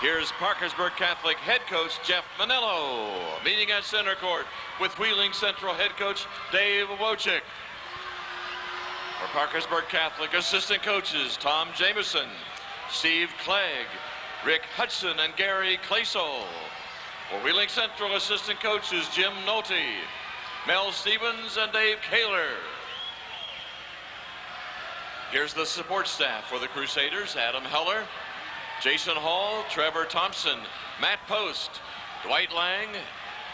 Here's Parkersburg Catholic head coach Jeff Manillo meeting at center court with Wheeling Central head coach Dave Wojcik. For Parkersburg Catholic, assistant coaches Tom Jameson, Steve Clegg, Rick Hudson, and Gary Claysol. For Wheeling Central, assistant coaches Jim Nolte, Mel Stevens, and Dave Kaler. Here's the support staff for the Crusaders: Adam Heller, Jason Hall, Trevor Thompson, Matt Post, Dwight Lang,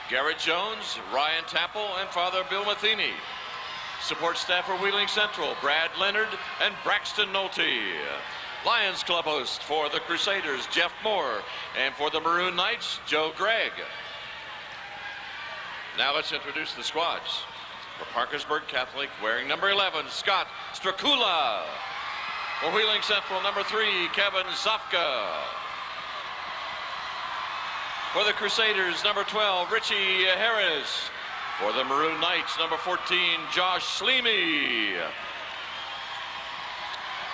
Garrett Jones, Ryan Tapple, and Father Bill Matheny. Support staff for Wheeling Central: Brad Leonard and Braxton Nolte. Lions Club host for the Crusaders, Jeff Moore, and for the Maroon Knights, Joe Gregg. Now let's introduce the squads. For Parkersburg Catholic, wearing number 11, Scott Strakula. For Wheeling Central, number 3, Kevin Zofka. For the Crusaders, number 12, Richie Harris. For the Maroon Knights, number 14, Josh Sleemy.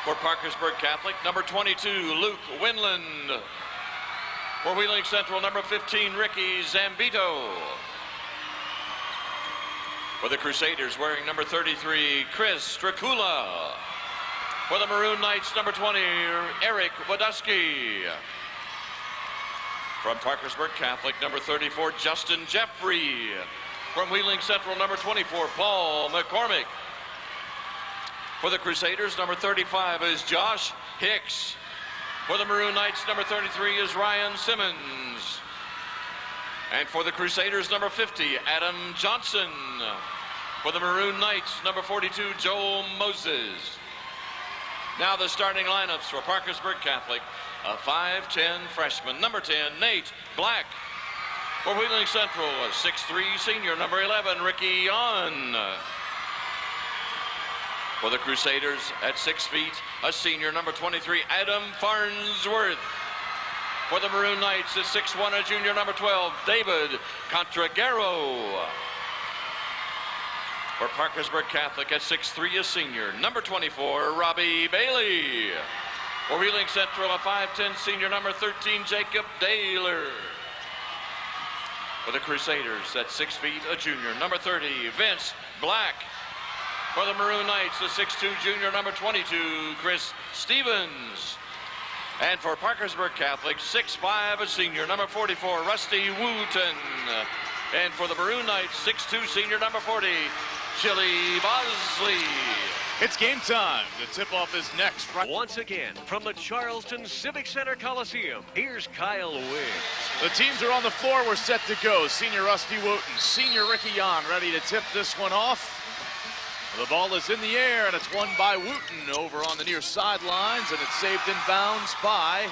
For Parkersburg Catholic, number 22, Luke Winland. For Wheeling Central, number 15, Ricky Zambito. For the Crusaders, wearing number 33, Chris Strakula. For the Maroon Knights, number 20, Eric Wadusky. From Parkersburg Catholic, number 34, Justin Jeffrey. From Wheeling Central, number 24, Paul McCormick. For the Crusaders, number 35 is Josh Hicks. For the Maroon Knights, number 33 is Ryan Simmons. And for the Crusaders, number 50, Adam Johnson. For the Maroon Knights, number 42, Joel Moses. Now the starting lineups for Parkersburg Catholic: a 5'10" freshman, number 10, Nate Black. For Wheeling Central, a 6'3" senior, number 11, Ricky Yon. For the Crusaders, at 6 feet, a senior, number 23, Adam Farnsworth. For the Maroon Knights, at 6'1", a junior, number 12, David Contragaro. For Parkersburg Catholic, at 6'3", a senior, number 24, Robbie Bailey. For Wheeling Central, a 5'10" senior, number 13, Jacob Daler. For the Crusaders, at 6 feet, a junior, number 30, Vince Black. For the Maroon Knights, a 6'2" junior, number 22, Chris Stevens. And for Parkersburg Catholic, 6'5", a senior, number 44, Rusty Wooten. And for the Maroon Knights, 6'2", senior, number 40, Chili Bosley. It's game time. The tip-off is next. Once again, from the Charleston Civic Center Coliseum, here's Kyle Wiggs. The teams are on the floor. We're set to go. Senior Rusty Wooten, senior Ricky Yon ready to tip this one off. The ball is in the air, and it's won by Wooten over on the near sidelines, and it's saved in bounds by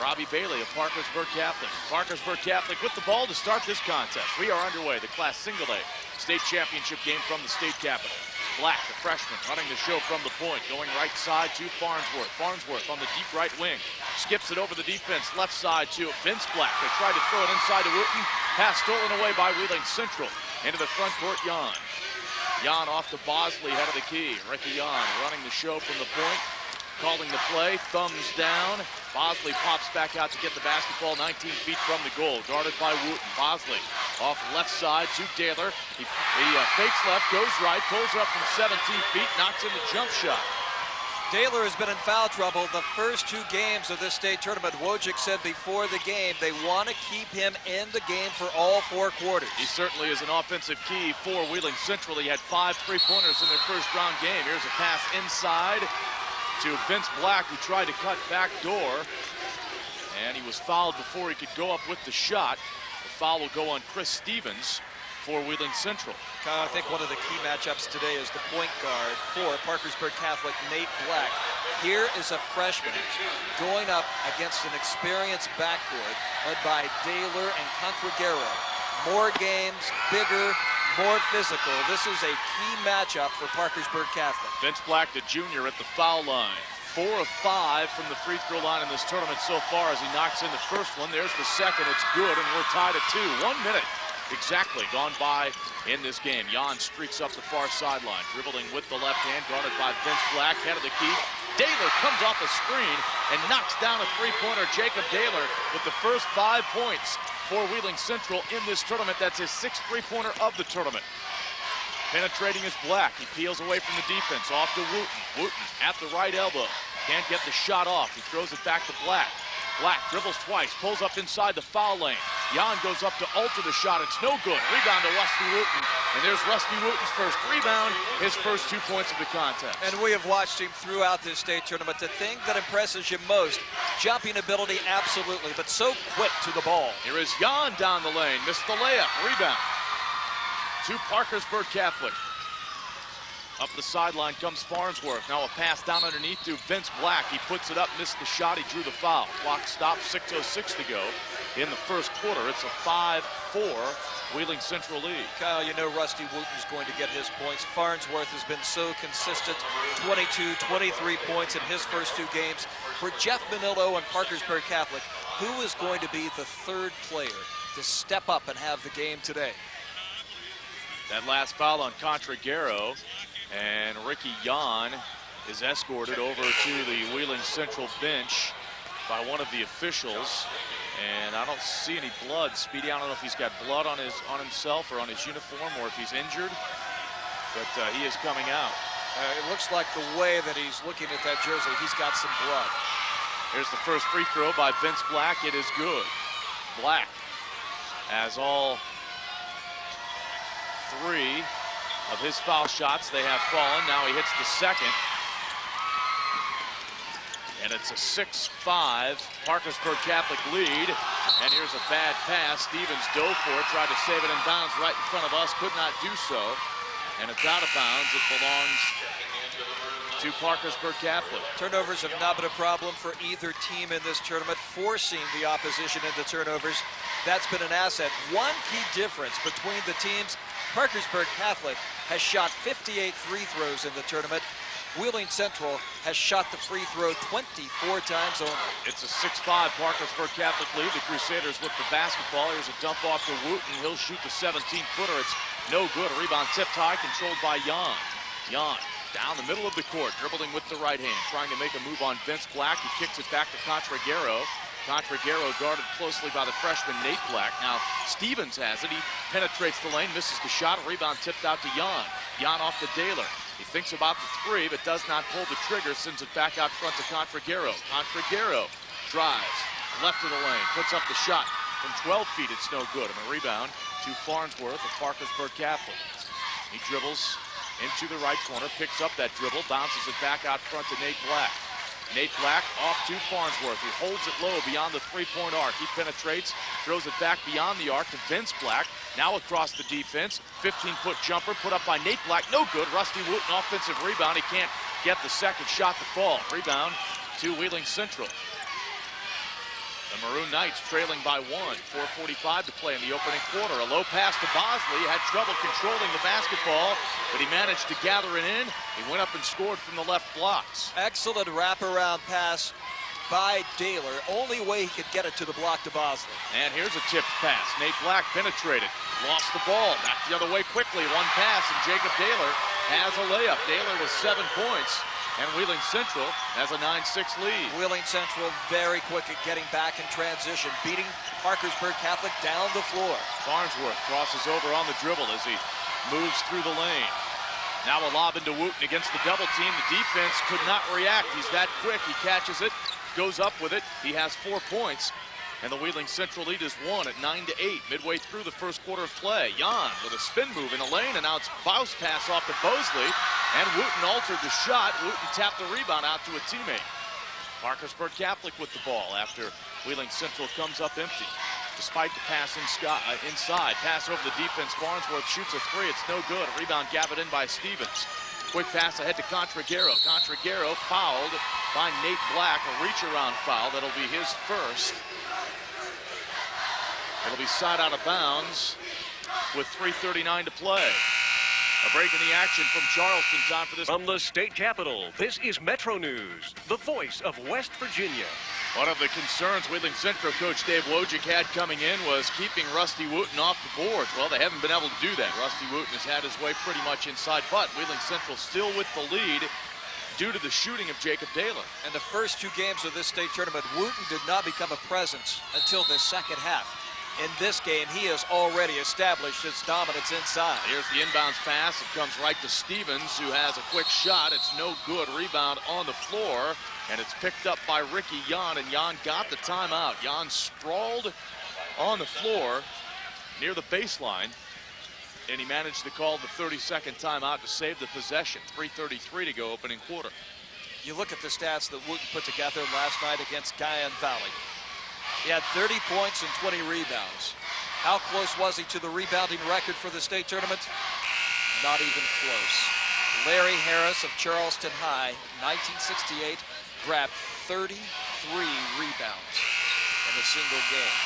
Robbie Bailey of Parkersburg Catholic. Parkersburg Catholic with the ball to start this contest. We are underway. The Class Single A state championship game from the state capitol. Black, the freshman, running the show from the point, going right side to Farnsworth. Farnsworth on the deep right wing. Skips it over the defense, left side to Vince Black. They tried to throw it inside to Wooten. Pass stolen away by Wheeling Central. Into the front court, Yon. Yon off to Bosley, head of the key. Ricky Yon running the show from the point. Calling the play, thumbs down. Bosley pops back out to get the basketball 19 feet from the goal. Guarded by Wooten. Bosley off left side to Daler. He fakes left, goes right, pulls up from 17 feet, knocks in the jump shot. Daler has been in foul trouble the first 2 games of this state tournament. Wojcik said before the game they want to keep him in the game for all 4 quarters. He certainly is an offensive key for Wheeling Central. He had 5 3-pointers in their first round game. Here's a pass inside to Vince Black, who tried to cut back door, and he was fouled before he could go up with the shot. The foul will go on Chris Stevens for Wheeling Central. I think one of the key matchups today is the point guard for Parkersburg Catholic, Nate Black. Here is a freshman going up against an experienced backcourt led by Daler and Contragaro. More games, bigger, more physical. This is a key matchup for Parkersburg Catholic. Vince Black, the junior, at the foul line. 4 of 5 from the free throw line in this tournament so far as he knocks in the first one. There's the second. It's good, and we're tied at 2. 1 minute exactly gone by in this game. Yon streaks up the far sideline, dribbling with the left hand, guarded by Vince Black, head of the key. Daylor comes off a screen and knocks down a three-pointer. Jacob Daylor with the first 5 points for Wheeling Central in this tournament. That's his 6th three-pointer of the tournament. Penetrating is Black. He peels away from the defense. Off to Wooten. Wooten at the right elbow. Can't get the shot off. He throws it back to Black. Black dribbles twice, pulls up inside the foul lane. Jan goes up to alter the shot. It's no good. Rebound to Rusty Wooten. And there's Rusty Wooten's first rebound, his first 2 points of the contest. And we have watched him throughout this state tournament. The thing that impresses you most, jumping ability, absolutely, but so quick to the ball. Here is Jan down the lane. Missed the layup. Rebound to Parkersburg Catholic. Up the sideline comes Farnsworth. Now a pass down underneath to Vince Black. He puts it up, missed the shot. He drew the foul. Clock stopped, 6:06 to go in the first quarter. It's a 5-4 Wheeling Central lead. Kyle, you know Rusty Wooten's going to get his points. Farnsworth has been so consistent. 22, 23 points in his first 2 games. For Jeff Manillo and Parkersburg Catholic, who is going to be the 3rd player to step up and have the game today? That last foul on Contragaro, and Ricky Jan is escorted over to the Wheeling Central bench by one of the officials. And I don't see any blood. Speedy, I don't know if he's got blood on himself or on his uniform or if he's injured, but he is coming out. It looks like the way that he's looking at that jersey, he's got some blood. Here's the first free throw by Vince Black. It is good. Black has all 3 of his foul shots. They have fallen. Now he hits the second. And it's a 6-5 Parkersburg Catholic lead. And here's a bad pass. Stevens dove for it, tried to save it in bounds right in front of us, could not do so. And it's out of bounds. It belongs to Parkersburg Catholic. Turnovers have not been a problem for either team in this tournament, forcing the opposition into turnovers. That's been an asset. One key difference between the teams, Parkersburg Catholic has shot 58 free throws in the tournament. Wheeling Central has shot the free throw 24 times only. It's a 6-5 Parkersburg Catholic lead. The Crusaders with the basketball. Here's a dump off to Wooten. He'll shoot the 17-footer. It's no good. A rebound tipped high, controlled by Jan. Jan down the middle of the court, dribbling with the right hand, trying to make a move on Vince Black. He kicks it back to Contragaro. Contragaro guarded closely by the freshman Nate Black. Now Stevens has it. He penetrates the lane, misses the shot. A rebound tipped out to Jan. Jan off to Daylor. He thinks about the 3, but does not pull the trigger, sends it back out front to Contragaro. Contragaro drives left of the lane, puts up the shot from 12 feet. It's no good. And a rebound to Farnsworth of Parkersburg Catholic. He dribbles into the right corner, picks up that dribble, bounces it back out front to Nate Black. Nate Black off to Farnsworth. He holds it low beyond the 3-point arc. He penetrates, throws it back beyond the arc to Vince Black. Now across the defense, 15-foot jumper put up by Nate Black. No good. Rusty Wooten offensive rebound. He can't get the second shot to fall. Rebound to Wheeling Central. The Maroon Knights trailing by 1. 4:45 to play in the opening quarter. A low pass to Bosley. Had trouble controlling the basketball, but he managed to gather it in. He went up and scored from the left blocks. Excellent wraparound pass by Daylor. Only way he could get it to the block to Bosley. And here's a tipped pass. Nate Black penetrated. Lost the ball. Back the other way quickly. One pass, and Jacob Daylor has a layup. Daylor with 7 points. And Wheeling Central has a 9-6 lead. Wheeling Central very quick at getting back in transition, beating Parkersburg Catholic down the floor. Farnsworth crosses over on the dribble as he moves through the lane. Now a lob into Wooten against the double team. The defense could not react. He's that quick. He catches it, goes up with it. He has 4 points. And the Wheeling Central lead is 1 at 9-8, midway through the first quarter of play. Jan with a spin move in the lane, and now it's bounce pass off to Bosley. And Wooten altered the shot. Wooten tapped the rebound out to a teammate. Parkersburg Catholic with the ball after Wheeling Central comes up empty. Despite the pass inside, pass over the defense, Farnsworth shoots a 3. It's no good. A rebound gathered in by Stevens. Quick pass ahead to Contragaro. Contragaro fouled by Nate Black, a reach-around foul. That'll be his first. It'll be side out of bounds with 3:39 to play. A break in the action from Charleston. Time for this. From the state capitol, this is Metro News, the voice of West Virginia. One of the concerns Wheeling Central coach Dave Wojcik had coming in was keeping Rusty Wooten off the boards. Well, they haven't been able to do that. Rusty Wooten has had his way pretty much inside, but Wheeling Central still with the lead due to the shooting of Jacob Daylor. And the first 2 games of this state tournament, Wooten did not become a presence until the second half. In this game, he has already established his dominance inside. Here's the inbounds pass. It comes right to Stevens, who has a quick shot. It's no good. Rebound on the floor, and it's picked up by Ricky Jan, and Jan got the timeout. Jan sprawled on the floor near the baseline, and he managed to call the 30-second timeout to save the possession. 3:33 to go, opening quarter. You look at the stats that Wooten put together last night against Guyan Valley. He had 30 points and 20 rebounds. How close was he to the rebounding record for the state tournament? Not even close. Larry Harris of Charleston High, 1968, grabbed 33 rebounds in a single game.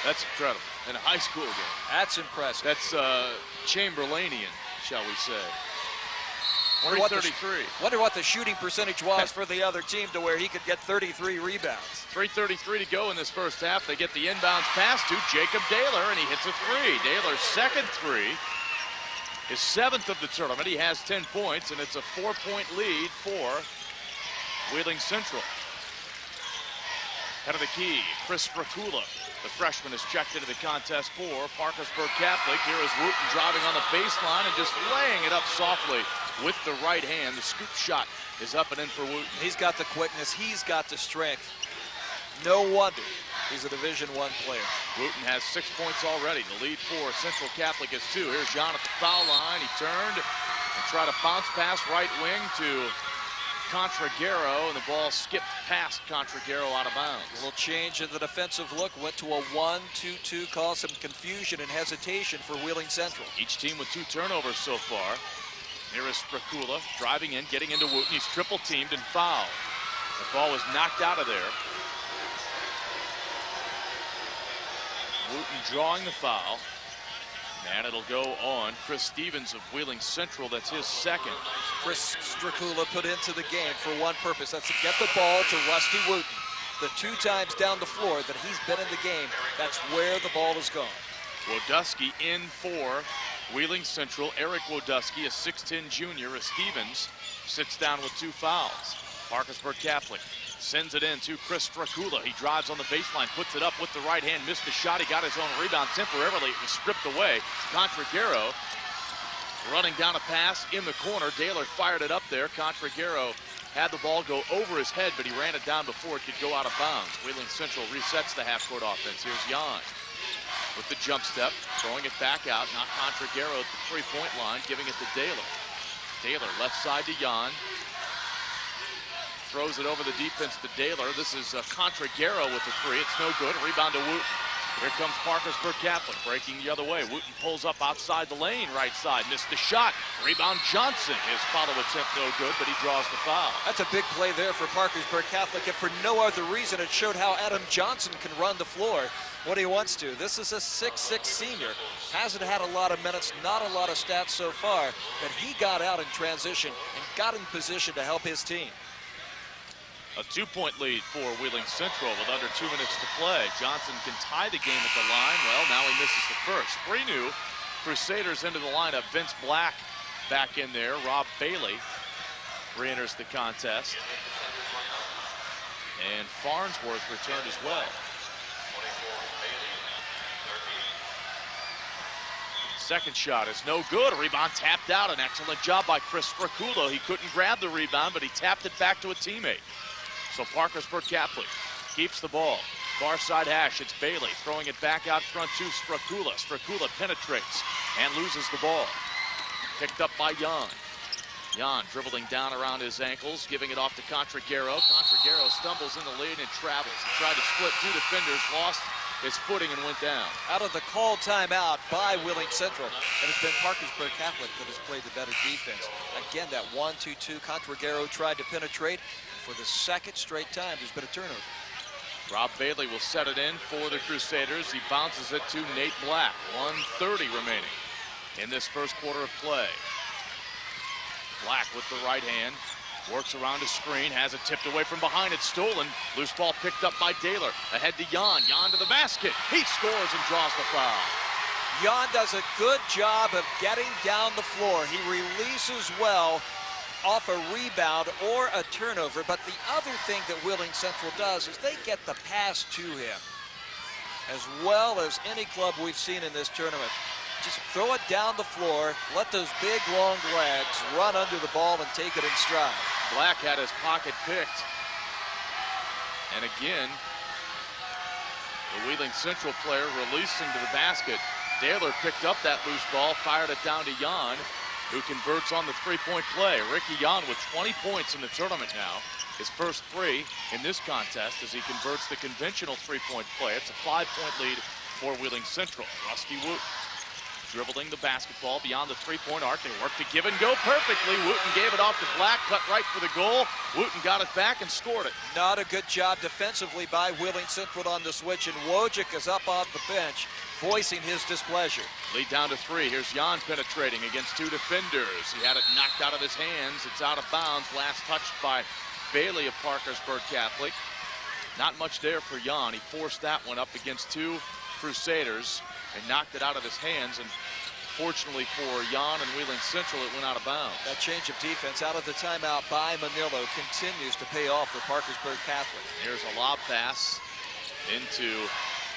That's incredible. In a high school game. That's impressive. That's Chamberlainian, shall we say. Wonder what 3:33. the shooting percentage was for the other team to where he could get 33 rebounds. 3:33 to go in this first half. They get the inbounds pass to Jacob Daylor, and he hits a 3. Daylor's second 3, his 7th of the tournament. He has 10 points, and it's a 4-point lead for Wheeling Central. Head of the key, Chris Dracula. The freshman is checked into the contest for Parkersburg Catholic. Here is Wooten driving on the baseline and just laying it up softly with the right hand. The scoop shot is up and in for Wooten. He's got the quickness. He's got the strength. No wonder he's a Division I player. Wooten has 6 points already. The lead for Central Catholic is 2. Here's John at the foul line. He turned and tried to bounce pass right wing to Contragaro, and the ball skipped past Contragaro out of bounds. A little change in the defensive look. Went to a 1-2-2. Caused some confusion and hesitation for Wheeling Central. Each team with 2 turnovers so far. Here is Stracula driving in, getting into Wooten. He's triple teamed and fouled. The ball was knocked out of there. Wooten drawing the foul. And it'll go on Chris Stevens of Wheeling Central. That's his second. Chris Stracula put into the game for one purpose. That's to get the ball to Rusty Wooten. The 2 times down the floor that he's been in the game, that's where the ball has gone. Wodusky in for Wheeling Central. Eric Wodusky, a 6'10 junior, as Stevens sits down with 2 fouls. Parkersburg Catholic sends it in to Chris Stracula. He drives on the baseline, puts it up with the right hand, missed the shot. He got his own rebound temporarily. It was stripped away. Contragaro running down a pass in the corner. Daylor fired it up there. Contragaro had the ball go over his head, but he ran it down before it could go out of bounds. Wheeling Central resets the half-court offense. Here's Jan with the jump step, throwing it back out. Not Contragaro at the 3-point line, giving it to Daylor. Daylor left side to Jan. Throws it over the defense to Daylor. This is Contragaro with the 3. It's no good. Rebound to Wooten. Here comes Parkersburg Catholic breaking the other way. Wooten pulls up outside the lane, right side. Missed the shot. Rebound Johnson. His follow attempt no good, but he draws the foul. That's a big play there for Parkersburg Catholic. If for no other reason, it showed how Adam Johnson can run the floor when he wants to. This is a 6'6 senior. Hasn't had a lot of minutes, not a lot of stats so far, but he got out in transition and got in position to help his team. A 2-point lead for Wheeling Central with under 2 minutes to play. Johnson can tie the game at the line. Well, now he misses the first. 3 new Crusaders into the lineup. Vince Black back in there. Rob Bailey re-enters the contest. And Farnsworth returned as well. Second shot is no good. A rebound tapped out. An excellent job by Chris Fraculo. He couldn't grab the rebound, but he tapped it back to a teammate. So Parkersburg Catholic keeps the ball. Far side hash, it's Bailey throwing it back out front to Stracula. Stracula penetrates and loses the ball. Picked up by Jan. Jan dribbling down around his ankles, giving it off to Contragaro. Contragaro stumbles in the lane and travels. He tried to split 2 defenders, lost his footing and went down. Out of the called timeout by Wheeling Central, and it's been Parkersburg Catholic that has played the better defense. Again, that 1-2-2. Contragaro tried to penetrate. For the second straight time, there's been a turnover. Rob Bailey will set it in for the Crusaders. He bounces it to Nate Black. 1:30 remaining in this first quarter of play. Black with the right hand. Works around a screen, has it tipped away from behind. It's stolen. Loose ball picked up by Daylor. Ahead to Jan. Jan to the basket. He scores and draws the foul. Jan does a good job of getting down the floor. He releases well off a rebound or a turnover. But the other thing that Wheeling Central does is they get the pass to him, as well as any club we've seen in this tournament. Just throw it down the floor, let those big, long legs run under the ball and take it in stride. Black had his pocket picked. And again, the Wheeling Central player releasing to the basket. Daylor picked up that loose ball, fired it down to Jan, who converts on the three-point play. Ricky Jan with 20 points in the tournament now. His first three in this contest as he converts the conventional three-point play. It's a 5-point lead for Wheeling Central. Rusty Wooten dribbling the basketball beyond the three-point arc. They worked the give and go perfectly. Wooten gave it off to Black, cut right for the goal. Wooten got it back and scored it. Not a good job defensively by Wheeling Central on the switch, and Wojcik is up off the bench, voicing his displeasure. Lead down to 3. Here's Jan penetrating against 2 defenders. He had it knocked out of his hands. It's out of bounds. Last touched by Bailey of Parkersburg Catholic. Not much there for Jan. He forced that one up against 2 Crusaders and knocked it out of his hands. And fortunately for Jan and Wheeling Central, it went out of bounds. That change of defense out of the timeout by Manillo continues to pay off for Parkersburg Catholic. Here's a lob pass into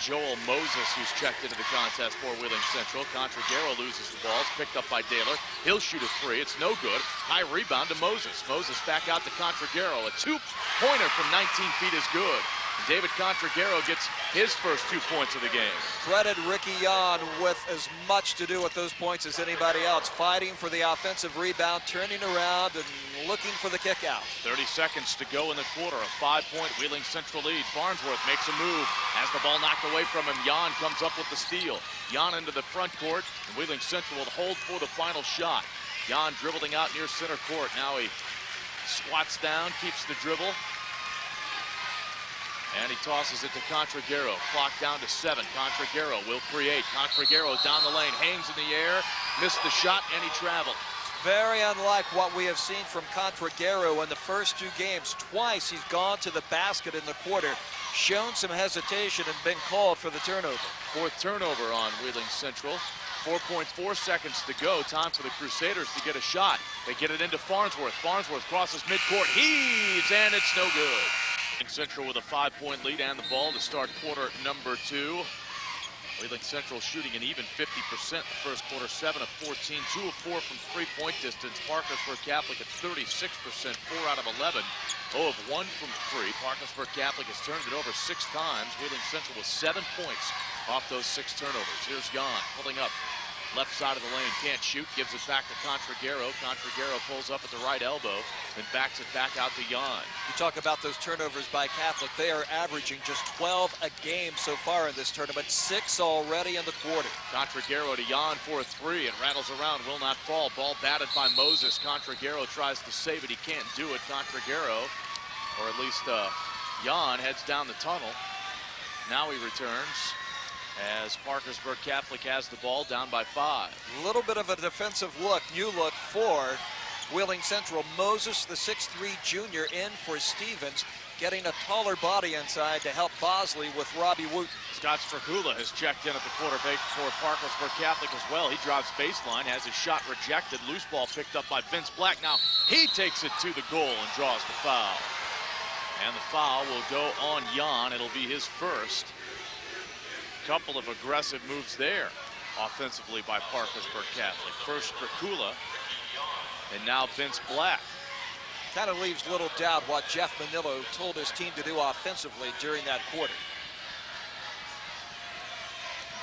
Joel Moses, who's checked into the contest for Wheeling Central. Contragaro loses the ball. It's picked up by Daylor. He'll shoot a 3. It's no good. High rebound to Moses. Moses back out to Contragaro. A 2-pointer from 19 feet is good. David Contragaro gets his first 2 points of the game. Credit Ricky Jan with as much to do with those points as anybody else. Fighting for the offensive rebound, turning around and looking for the kick out. 30 seconds to go in the quarter. A 5-point Wheeling Central lead. Farnsworth makes a move. Has the ball knocked away from him. Jan comes up with the steal. Jan into the front court. And Wheeling Central will hold for the final shot. Jan dribbling out near center court. Now he squats down, keeps the dribble. And he tosses it to Contragaro. Clock down to 7. Contragaro will create. Contragaro down the lane, hangs in the air, missed the shot, and he traveled. Very unlike what we have seen from Contragaro in the first 2 games. Twice he's gone to the basket in the quarter, shown some hesitation and been called for the turnover. 4th turnover on Wheeling Central. 4.4 seconds to go. Time for the Crusaders to get a shot. They get it into Farnsworth. Farnsworth crosses midcourt, heaves, and it's no good. Central with a 5-point lead and the ball to start quarter number 2. Wheeling Central shooting an even 50% the first quarter, 7 of 14, 2 of 4 from three-point distance. Parkersburg Catholic at 36%, 4 out of 11, 0 of 1 from 3. Parkersburg Catholic has turned it over 6 times. Wheeling Central with 7 points off those 6 turnovers. Here's Jan pulling up. Left side of the lane, can't shoot, gives it back to Contragaro. Contragaro pulls up at the right elbow, then backs it back out to Jan. You talk about those turnovers by Catholic. They are averaging just 12 a game so far in this tournament, 6 already in the quarter. Contragaro to Jan for a 3. It rattles around, will not fall. Ball batted by Moses. Contragaro tries to save it. He can't do it. Contragaro, or at least Jan, heads down the tunnel. Now he returns, as Parkersburg Catholic has the ball down by 5. A little bit of a defensive look, new look for Wheeling Central. Moses, the 6'3 junior, in for Stevens, getting a taller body inside to help Bosley with Robbie Wooten. Scott Stracula has checked in at the quarterback for Parkersburg Catholic as well. He drives baseline, has his shot rejected. Loose ball picked up by Vince Black. Now he takes it to the goal and draws the foul. And the foul will go on Jan. It'll be his first. Couple of aggressive moves there offensively by Parkersburg Catholic. First Stracula, and now Vince Black. Kind of leaves little doubt what Jeff Manillo told his team to do offensively during that quarter.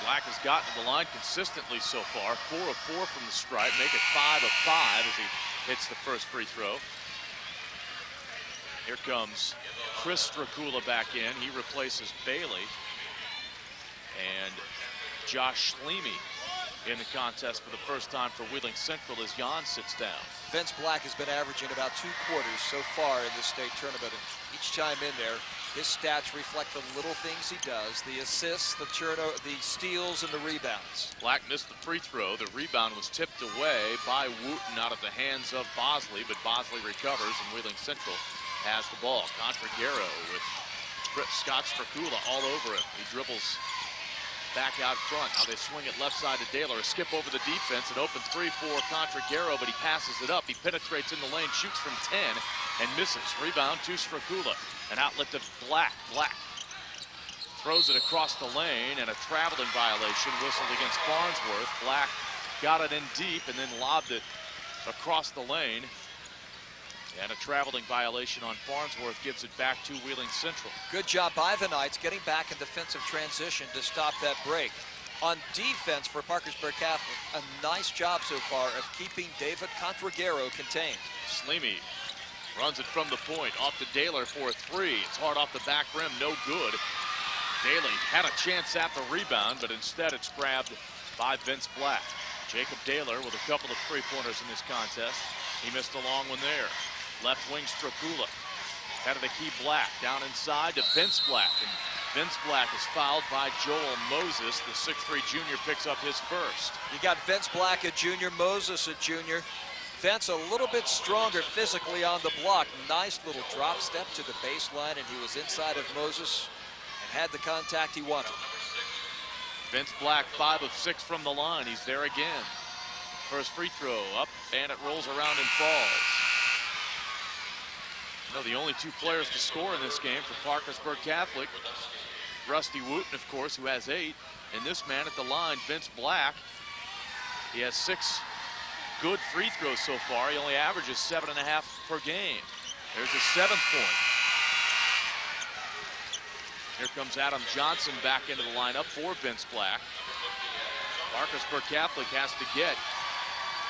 Black has gotten to the line consistently so far. 4 of 4 from the stripe, make it 5 of 5 as he hits the first free throw. Here comes Chris Stracula back in. He replaces Bailey. And Josh Schleemy in the contest for the first time for Wheeling Central as Jan sits down. Vince Black has been averaging about 2 quarters so far in this state tournament, and each time in there, his stats reflect the little things he does, the assists, the steals, and the rebounds. Black missed the free throw. The rebound was tipped away by Wooten out of the hands of Bosley, but Bosley recovers, and Wheeling Central has the ball. Contragaro with Scott Stracula all over him. He dribbles back out front. Now they swing it left side to Daler. A skip over the defense. An open 3 for Contragero, but he passes it up. He penetrates in the lane, shoots from 10, and misses. Rebound to Strakula. An outlet to Black. Black throws it across the lane, and a traveling violation whistled against Farnsworth. Black got it in deep and then lobbed it across the lane. And a traveling violation on Farnsworth gives it back to Wheeling Central. Good job by the Knights getting back in defensive transition to stop that break. On defense for Parkersburg Catholic, a nice job so far of keeping David Contragero contained. Sleemy runs it from the point, off to Daler for a 3. It's hard off the back rim, no good. Daly had a chance at the rebound, but instead it's grabbed by Vince Black. Jacob Daler with a couple of 3-pointers in this contest. He missed a long one there. Left wing Strakula. Head of the key Black. Down inside to Vince Black. And Vince Black is fouled by Joel Moses. The 6'3 junior picks up his first. You got Vince Black, a junior, Moses, a junior. Vince a little bit stronger physically on the block. Nice little drop step to the baseline, and he was inside of Moses and had the contact he wanted. Vince Black 5 of 6 from the line. He's there again. First free throw up, and it rolls around and falls. You know, the only 2 players to score in this game for Parkersburg Catholic. Rusty Wooten, of course, who has 8. And this man at the line, Vince Black, he has 6 good free throws so far. He only averages 7.5 per game. There's a 7th point. Here comes Adam Johnson back into the lineup for Vince Black. Parkersburg Catholic has to get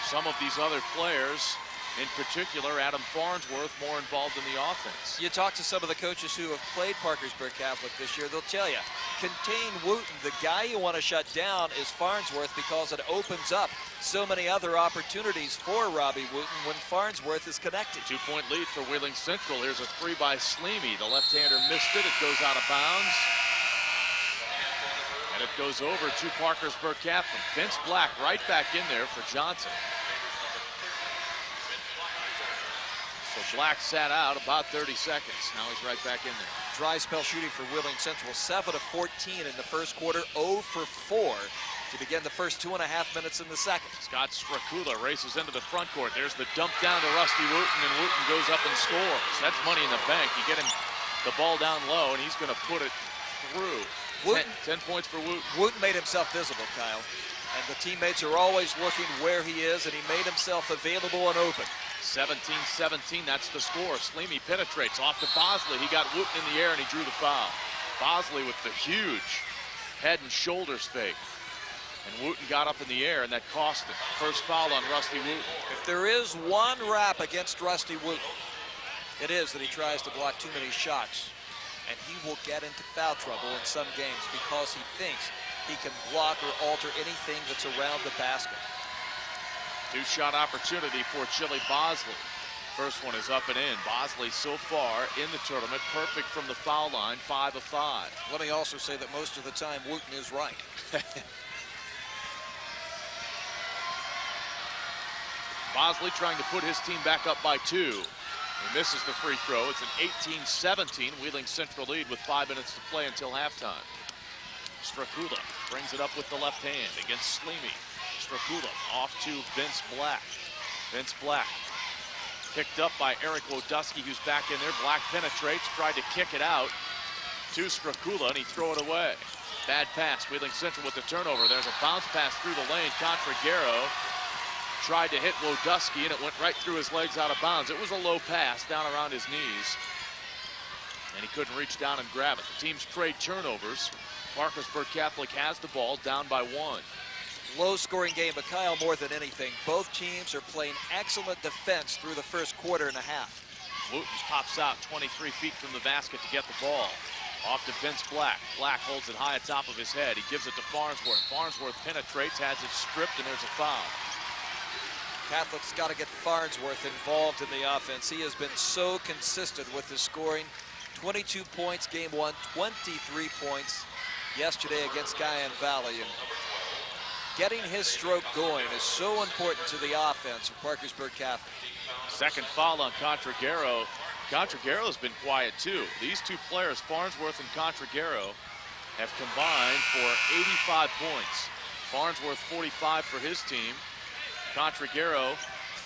some of these other players, in particular Adam Farnsworth, more involved in the offense. You talk to some of the coaches who have played Parkersburg Catholic this year, they'll tell you, contain Wooten. The guy you want to shut down is Farnsworth because it opens up so many other opportunities for Robbie Wooten when Farnsworth is connected. 2-point lead for Wheeling Central. Here's a 3 by Sleemy. The left-hander missed it. It goes out of bounds. And it goes over to Parkersburg Catholic. Vince Black right back in there for Johnson. So Black sat out about 30 seconds. Now he's right back in there. Dry spell shooting for Wheeling Central. 7 of 14 in the first quarter, 0 for 4 to begin the first 2.5 minutes in the second. Scott Strakula races into the front court. There's the dump down to Rusty Wooten, and Wooten goes up and scores. That's money in the bank. You get him the ball down low, and he's going to put it through. Wooten, 10 points for Wooten. Wooten made himself visible, Kyle. And the teammates are always looking where he is, and he made himself available and open. 17-17, that's the score. Sleemy penetrates off to Bosley. He got Wooten in the air, and he drew the foul. Bosley with the huge head and shoulders fake. And Wooten got up in the air, and that cost him. First foul on Rusty Wooten. If there is one rap against Rusty Wooten, it is that he tries to block too many shots. And he will get into foul trouble in some games because he thinks he can block or alter anything that's around the basket. 2-shot opportunity for Chili Bosley. First one is up and in. Bosley so far in the tournament, perfect from the foul line, 5 of 5. Let me also say that most of the time Wooten is right. Bosley trying to put his team back up by 2. He misses the free throw. It's an 18-17 Wheeling Central lead with 5 minutes to play until halftime. Strakula brings it up with the left hand against Sleemy. Strakula off to Vince Black. Vince Black picked up by Eric Wodusky, who's back in there. Black penetrates, tried to kick it out to Strakula, and he threw it away. Bad pass, Wheeling Central with the turnover. There's a bounce pass through the lane. Contragero tried to hit Wodusky, and it went right through his legs out of bounds. It was a low pass down around his knees, and he couldn't reach down and grab it. The teams trade turnovers. Parkersburg Catholic has the ball, down by 1. Low-scoring game, but Kyle, more than anything, both teams are playing excellent defense through the first quarter and a half. Wooten pops out 23 feet from the basket to get the ball. Off to Vince Black. Black holds it high atop of his head. He gives it to Farnsworth. Farnsworth penetrates, has it stripped, and there's a foul. Catholic's got to get Farnsworth involved in the offense. He has been so consistent with his scoring. 22 points game 1, 23 points yesterday against Guyan Valley. And getting his stroke going is so important to the offense of Parkersburg Catholic. Second foul on Contragero. Contragero's been quiet too. These 2 players, Farnsworth and Contragero, have combined for 85 points. Farnsworth 45 for his team. Contragaro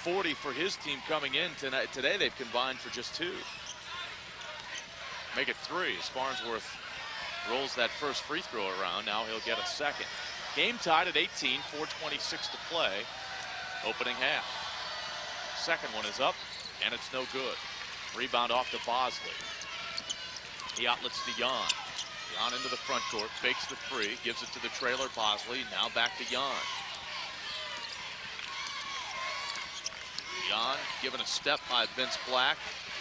40 for his team coming in tonight. Today they've combined for just 2. Make it 3 as Farnsworth rolls that first free throw around. Now he'll get a second. Game tied at 18, 4:26 to play. Opening half. Second one is up, and it's no good. Rebound off to Bosley. He outlets to Jan. Jan into the front court, fakes the 3, gives it to the trailer Bosley. Now back to Jan. Jan given a step by Vince Black.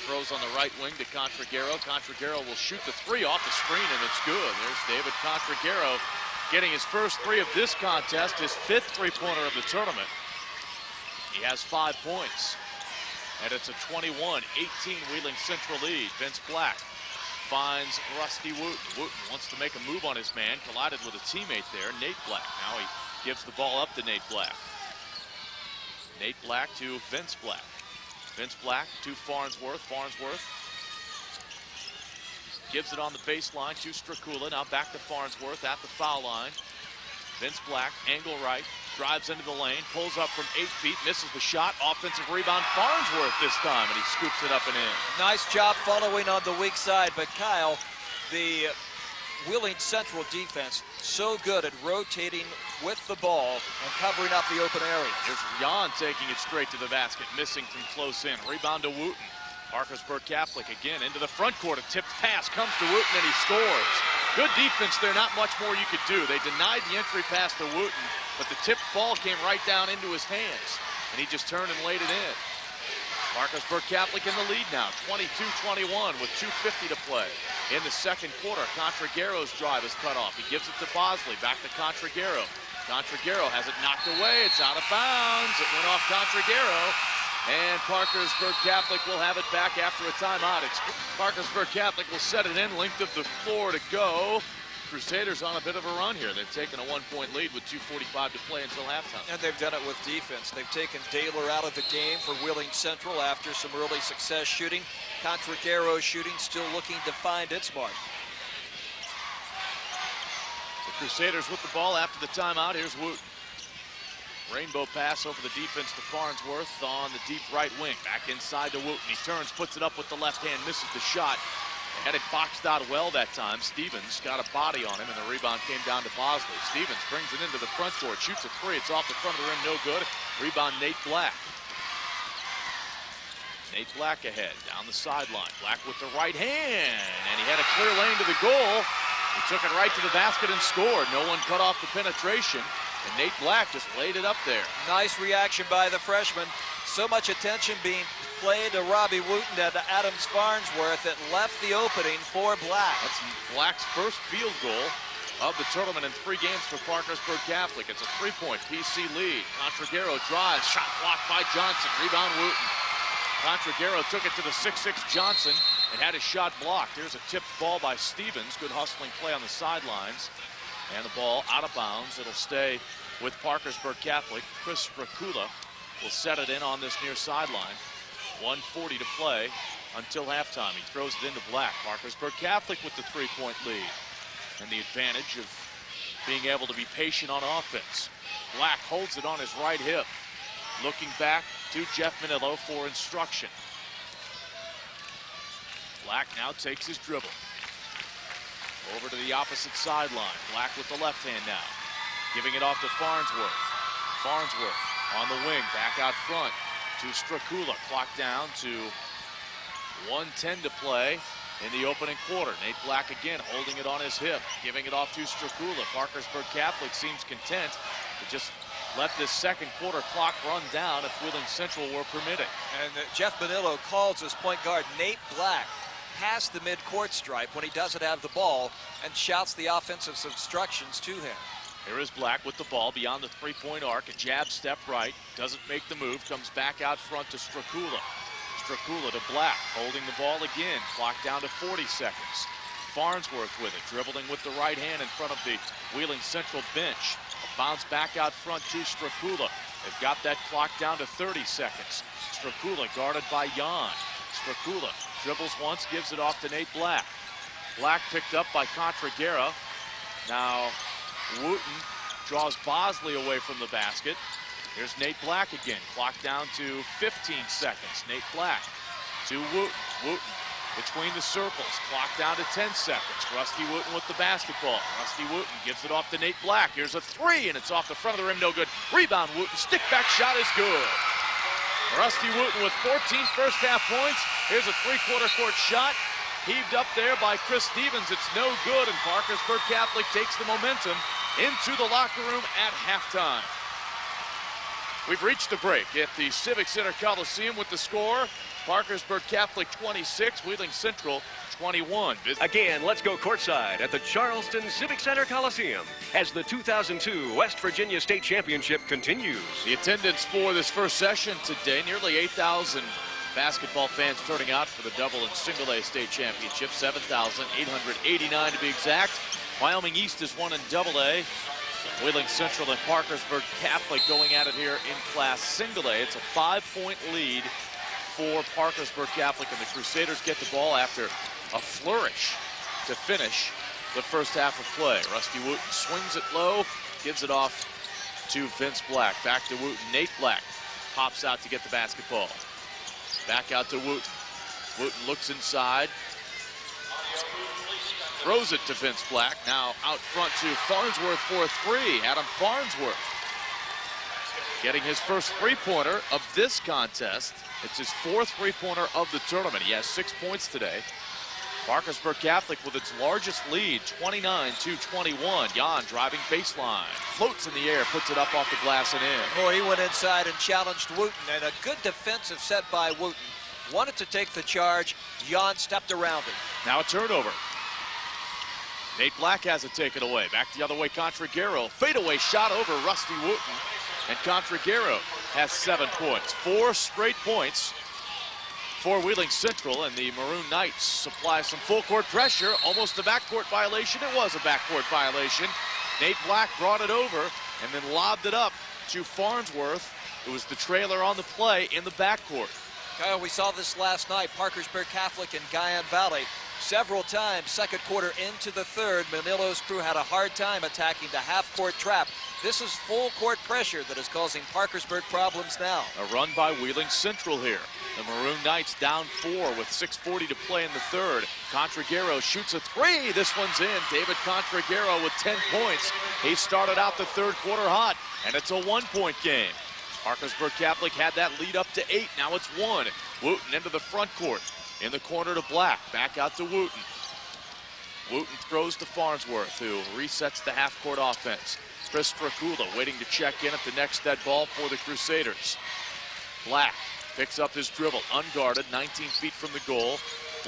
Throws on the right wing to Contragaro. Contragaro will shoot the 3 off the screen, and it's good. There's David Contragaro getting his first 3 of this contest, his 5th three-pointer of the tournament. He has 5 points. And it's a 21-18 Wheeling Central lead. Vince Black finds Rusty Wooten. Wooten wants to make a move on his man. Collided with a teammate there, Nate Black. Now he gives the ball up to Nate Black. Nate Black to Vince Black. Vince Black to Farnsworth. Farnsworth gives it on the baseline to Strakula. Now back to Farnsworth at the foul line. Vince Black, angle right, drives into the lane, pulls up from 8 feet, misses the shot. Offensive rebound, Farnsworth this time, and he scoops it up and in. Nice job following on the weak side, but Kyle, the Wheeling Central defense, so good at rotating with the ball and covering up the open area. Here's Jan taking it straight to the basket, missing from close in. Rebound to Wooten. Parkersburg Catholic again into the front court. A tipped pass comes to Wooten and he scores. Good defense there, not much more you could do. They denied the entry pass to Wooten, but the tipped ball came right down into his hands, and he just turned and laid it in. Parkersburg Catholic in the lead now, 22-21 with 2:50 to play. In the second quarter, Contragaro's drive is cut off. He gives it to Bosley, back to Contragaro. Contragaro has it knocked away, it's out of bounds. It went off Contragaro, and Parkersburg Catholic will have it back after a timeout. Parkersburg Catholic will set it in, length of the floor to go. Crusaders on a bit of a run here. They've taken a 1-point lead with 2:45 to play until halftime. And they've done it with defense. They've taken Daler out of the game for Wheeling Central after some early success shooting. Contragaro shooting still looking to find its mark. The Crusaders with the ball after the timeout. Here's Wooten. Rainbow pass over the defense to Farnsworth on the deep right wing. Back inside to Wooten. He turns, puts it up with the left hand, misses the shot. Had it boxed out well that time. Stevens got a body on him, and the rebound came down to Bosley. Stevens brings it into the front court, shoots a 3. It's off the front of the rim, no good. Rebound, Nate Black. Nate Black ahead, down the sideline. Black with the right hand, and he had a clear lane to the goal. He took it right to the basket and scored. No one cut off the penetration, and Nate Black just laid it up there. Nice reaction by the freshman. So much attention being played to Robbie Wooten and to Adams Farnsworth. It left the opening for Black. That's Black's first field goal of the tournament in 3 games for Parkersburg Catholic. It's a 3-point PC lead. Contragaro drives, shot blocked by Johnson. Rebound Wooten. Contragaro took it to the 6'6 Johnson and had his shot blocked. Here's a tipped ball by Stevens. Good hustling play on the sidelines. And the ball out of bounds. It'll stay with Parkersburg Catholic. Chris Strakula will set it in on this near sideline. 1:40 to play until halftime. He throws it into Black. Parkersburg Catholic with the 3-point lead. And the advantage of being able to be patient on offense. Black holds it on his right hip. Looking back to Jeff Manillo for instruction. Black now takes his dribble. Over to the opposite sideline. Black with the left hand now. Giving it off to Farnsworth. Farnsworth on the wing, back out front to Strakula. Clock down to 1:10 to play in the opening quarter. Nate Black again holding it on his hip, giving it off to Strakula. Parkersburg Catholic seems content to just let this second quarter clock run down if Wheeling Central were permitting. And Jeff Manillo calls his point guard Nate Black past the midcourt stripe when he doesn't have the ball and shouts the offensive instructions to him. Here is Black with the ball beyond the 3-point arc. A jab step right. Doesn't make the move. Comes back out front to Strakula. Strakula to Black. Holding the ball again. Clock down to 40 seconds. Farnsworth with it. Dribbling with the right hand in front of the Wheeling Central bench. A bounce back out front to Strakula. They've got that clock down to 30 seconds. Strakula guarded by Jan. Strakula dribbles once. Gives it off to Nate Black. Black picked up by Contragaro. Now, Wooten draws Bosley away from the basket. Here's Nate Black again. Clock down to 15 seconds. Nate Black to Wooten. Wooten between the circles. Clock down to 10 seconds. Rusty Wooten with the basketball. Rusty Wooten gives it off to Nate Black. Here's a three, and it's off the front of the rim. No good. Rebound, Wooten. Stick back shot is good. Rusty Wooten with 14 first half points. Here's a three-quarter court shot. Heaved up there by Chris Stevens. It's no good, and Parkersburg Catholic takes the momentum into the locker room at halftime. We've reached the break at the Civic Center Coliseum with the score. Parkersburg Catholic 26, Wheeling Central 21. Again, let's go courtside at the Charleston Civic Center Coliseum as the 2002 West Virginia State Championship continues. The attendance for this first session today, nearly 8,000 basketball fans turning out for the double and single A state championship, 7,889 to be exact. Wyoming East is one in double A. Wheeling Central and Parkersburg Catholic going at it here in Class Single A. It's a 5-point lead for Parkersburg Catholic, and the Crusaders get the ball after a flourish to finish the first half of play. Rusty Wooten swings it low, gives it off to Vince Black. Back to Wooten. Nate Black pops out to get the basketball. Back out to Wooten. Wooten looks inside. Throws it to Vince Black. Now out front to Farnsworth for a three. Adam Farnsworth getting his first three-pointer of this contest. It's his fourth three-pointer of the tournament. He has 6 points today. Parkersburg Catholic with its largest lead, 29-21. Jan driving baseline. Floats in the air, puts it up off the glass and in. Boy, he went inside and challenged Wooten, and a good defensive set by Wooten. Wanted to take the charge. Jan stepped around him. Now a turnover. Nate Black has it taken away. Back the other way, Contragaro. Fadeaway shot over Rusty Wooten. And Contragaro has 7 points. 4 straight points for Wheeling Central, and the Maroon Knights supply some full court pressure. Almost a backcourt violation. It was a backcourt violation. Nate Black brought it over and then lobbed it up to Farnsworth. It was the trailer on the play in the backcourt. Kyle, we saw this last night. Parkersburg Catholic and Guyan Valley. Several times, second quarter into the third, Manilo's crew had a hard time attacking the half-court trap. This is full-court pressure that is causing Parkersburg problems now. A run by Wheeling Central here. The Maroon Knights down 4 with 6:40 to play in the third. Contragaro shoots a three. This one's in. David Contragaro with 10 points. He started out the third quarter hot, and it's a 1-point game. Parkersburg Catholic had that lead up to 8. Now it's 1. Wooten into the front court. In the corner to Black, back out to Wooten. Wooten throws to Farnsworth, who resets the half-court offense. Chris Stracula waiting to check in at the next dead ball for the Crusaders. Black picks up his dribble, unguarded, 19 feet from the goal.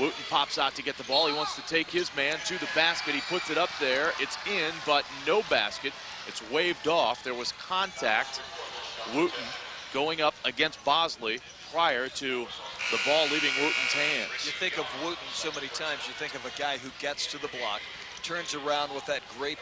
Wooten pops out to get the ball. He wants to take his man to the basket. He puts it up there. It's in, but no basket. It's waved off. There was contact. Wooten going up against Bosley prior to the ball leaving Wooten's hands. You think of Wooten so many times, you think of a guy who gets to the block, turns around with that great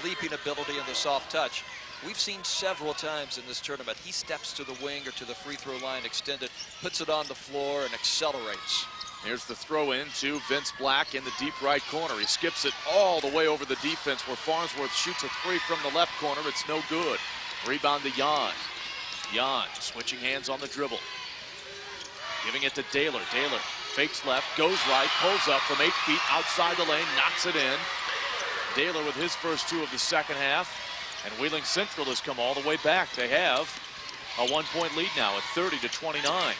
leaping ability and the soft touch. We've seen several times in this tournament, he steps to the wing or to the free throw line extended, puts it on the floor and accelerates. Here's the throw in to Vince Black in the deep right corner. He skips it all the way over the defense where Farnsworth shoots a three from the left corner. It's no good. Rebound to Jan. Jan switching hands on the dribble. Giving it to Daylor. Daylor fakes left, goes right, pulls up from 8 feet outside the lane, knocks it in. Daylor with his first 2 of the second half. And Wheeling Central has come all the way back. They have a 1-point lead now at 30-29.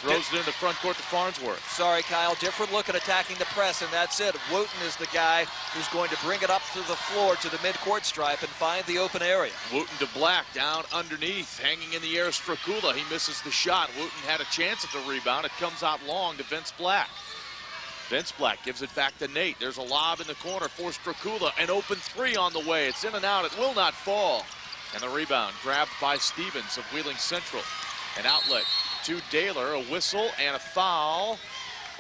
Throws it in the front court to Farnsworth. Sorry, Kyle. Different look at attacking the press, and that's it. Wooten is the guy who's going to bring it up to the floor, to the midcourt stripe, and find the open area. Wooten to Black, down underneath, hanging in the air. Stracula, he misses the shot. Wooten had a chance at the rebound. It comes out long to Vince Black. Vince Black gives it back to Nate. There's a lob in the corner for Stracula. An open three on the way. It's in and out. It will not fall. And the rebound grabbed by Stevens of Wheeling Central. An outlet to Daylor, a whistle and a foul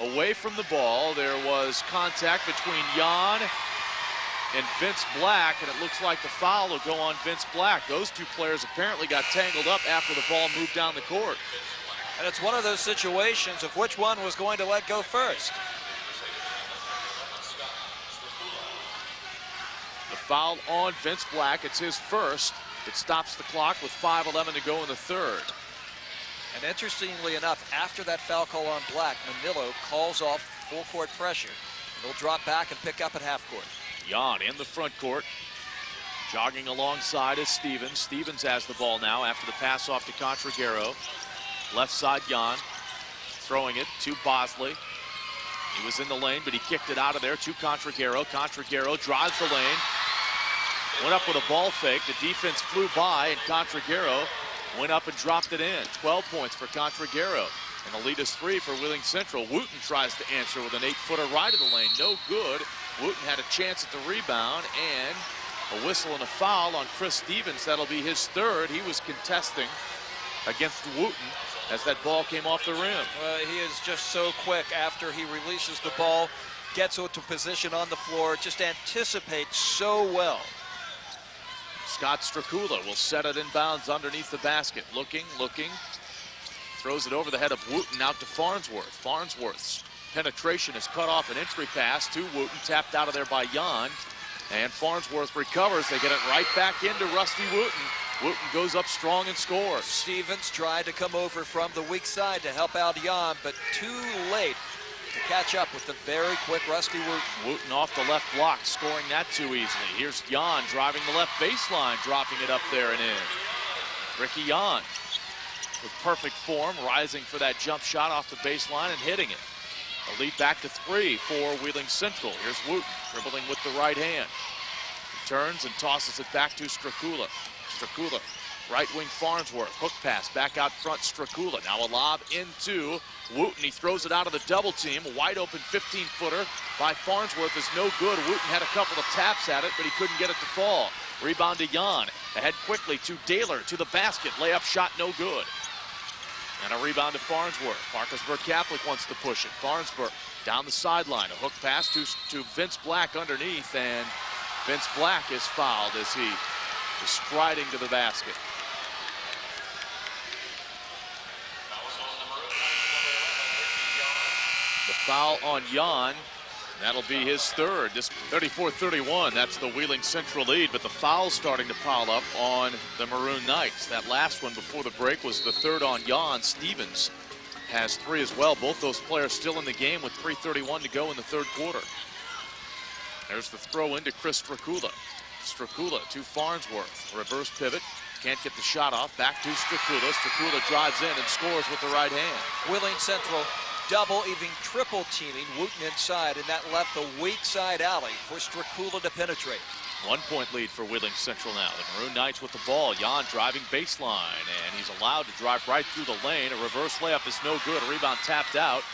away from the ball. There was contact between Jan and Vince Black, and it looks like the foul will go on Vince Black. Those two players apparently got tangled up after the ball moved down the court. And it's one of those situations of which one was going to let go first. The foul on Vince Black. It's his first. It stops the clock with 5:11 to go in the third. And interestingly enough, after that foul call on Black, Manillo calls off full court pressure. They'll drop back and pick up at half court. Jan in the front court. Jogging alongside is Stevens. Stevens has the ball now after the pass off to Contragaro. Left side, Jan. Throwing it to Bosley. He was in the lane, but he kicked it out of there to Contragaro. Contragaro drives the lane. Went up with a ball fake. The defense flew by, and Contragaro went up and dropped it in. 12 points for Contragaro. And the lead is 3 for Wheeling Central. Wooten tries to answer with an 8-footer right of the lane. No good. Wooten had a chance at the rebound, and a whistle and a foul on Chris Stevens. That'll be his third. He was contesting against Wooten as that ball came off the rim. Well, he is just so quick after he releases the ball, gets into position on the floor, just anticipates so well. Scott Strakula will set it in bounds underneath the basket. Looking. Throws it over the head of Wooten out to Farnsworth. Farnsworth's penetration is cut off, an entry pass to Wooten, tapped out of there by Jan. And Farnsworth recovers. They get it right back into Rusty Wooten. Wooten goes up strong and scores. Stevens tried to come over from the weak side to help out Jan, but too late to catch up with the very quick Rusty Wooten. Wooten off the left block, scoring that too easily. Here's Jan driving the left baseline, dropping it up there and in. Ricky Jan with perfect form, rising for that jump shot off the baseline and hitting it. A lead back to 3 for Wheeling Central. Here's Wooten dribbling with the right hand. He turns and tosses it back to Strakula. Strakula, right wing Farnsworth. Hook pass back out front, Strakula. Now a lob into Wooten. He throws it out of the double team. A wide open 15-footer by Farnsworth is no good. Wooten had a couple of taps at it, but he couldn't get it to fall. Rebound to Jan. Ahead quickly to Daler, to the basket. Layup shot no good. And a rebound to Farnsworth. Parkersburg Catholic wants to push it. Farnsworth down the sideline. A hook pass to Vince Black underneath, and Vince Black is fouled as he is striding to the basket. The foul on Jan. That'll be his third. This 34-31, that's the Wheeling Central lead, but the foul's starting to pile up on the Maroon Knights. That last one before the break was the third on Jan. Stevens has 3 as well. Both those players still in the game with 3:31 to go in the third quarter. There's the throw into Chris Strakula. Strakula to Farnsworth. Reverse pivot. Can't get the shot off. Back to Strakula. Strakula drives in and scores with the right hand. Wheeling Central double, even triple teaming Wooten inside, and that left the weak side alley for Strakula to penetrate. 1 point lead for Wheeling Central now. The Maroon Knights with the ball. Jan driving baseline, and he's allowed to drive right through the lane. A reverse layup is no good. A rebound tapped out.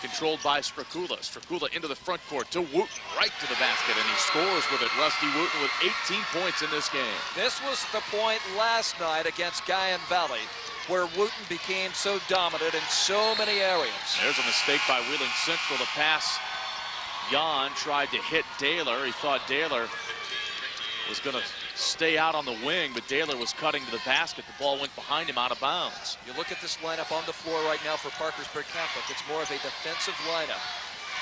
Controlled by Strakula. Strakula into the front court to Wooten, right to the basket, and he scores with it. Rusty Wooten with 18 points in this game. This was the point last night against Guyan Valley, where Wooten became so dominant in so many areas. There's a mistake by Wheeling Central. The pass, Jan tried to hit Daler. He thought Daler was going to stay out on the wing, but Daler was cutting to the basket. The ball went behind him out of bounds. You look at this lineup on the floor right now for Parkersburg Catholic. It's more of a defensive lineup.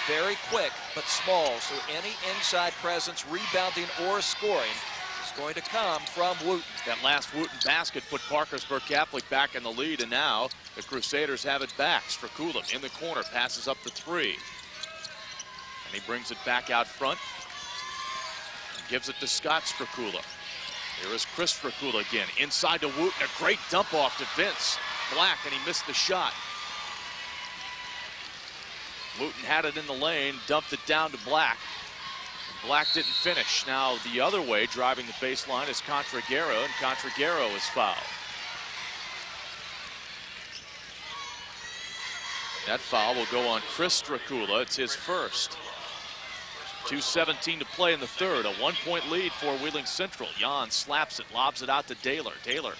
Very quick, but small, so any inside presence, rebounding, or scoring is going to come from Wooten. That last Wooten basket put Parkersburg Catholic back in the lead, and now the Crusaders have it back. Strakula in the corner, passes up the 3. And he brings it back out front. And gives it to Scott Strakula. Here is Chris Strakula again, inside to Wooten. A great dump off to Vince Black, and he missed the shot. Wooten had it in the lane, dumped it down to Black. Black didn't finish. Now the other way, driving the baseline, is Contragaro, and Contragaro is fouled. That foul will go on Chris Strakula. It's his first. 2:17 to play in the third. A 1 point lead for Wheeling Central. Jan slaps it, lobs it out to Daler. Daler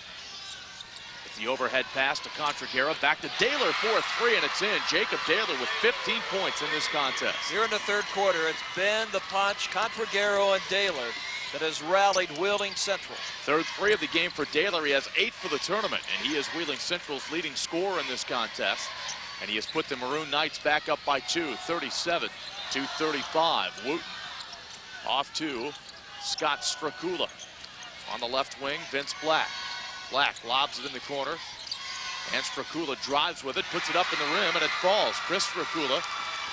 with the overhead pass to Contragaro. Back to Daler for a 3, and it's in. Jacob Daler with 15 points in this contest. Here in the third quarter, it's been the punch, Contragaro and Daler, that has rallied Wheeling Central. Third 3 of the game for Daler. He has 8 for the tournament, and he is Wheeling Central's leading scorer in this contest. And he has put the Maroon Knights back up by 2, 37-35. Wooten off to Scott Strakula. On the left wing, Vince Black. Black lobs it in the corner. And Strakula drives with it, puts it up in the rim, and it falls. Chris Strakula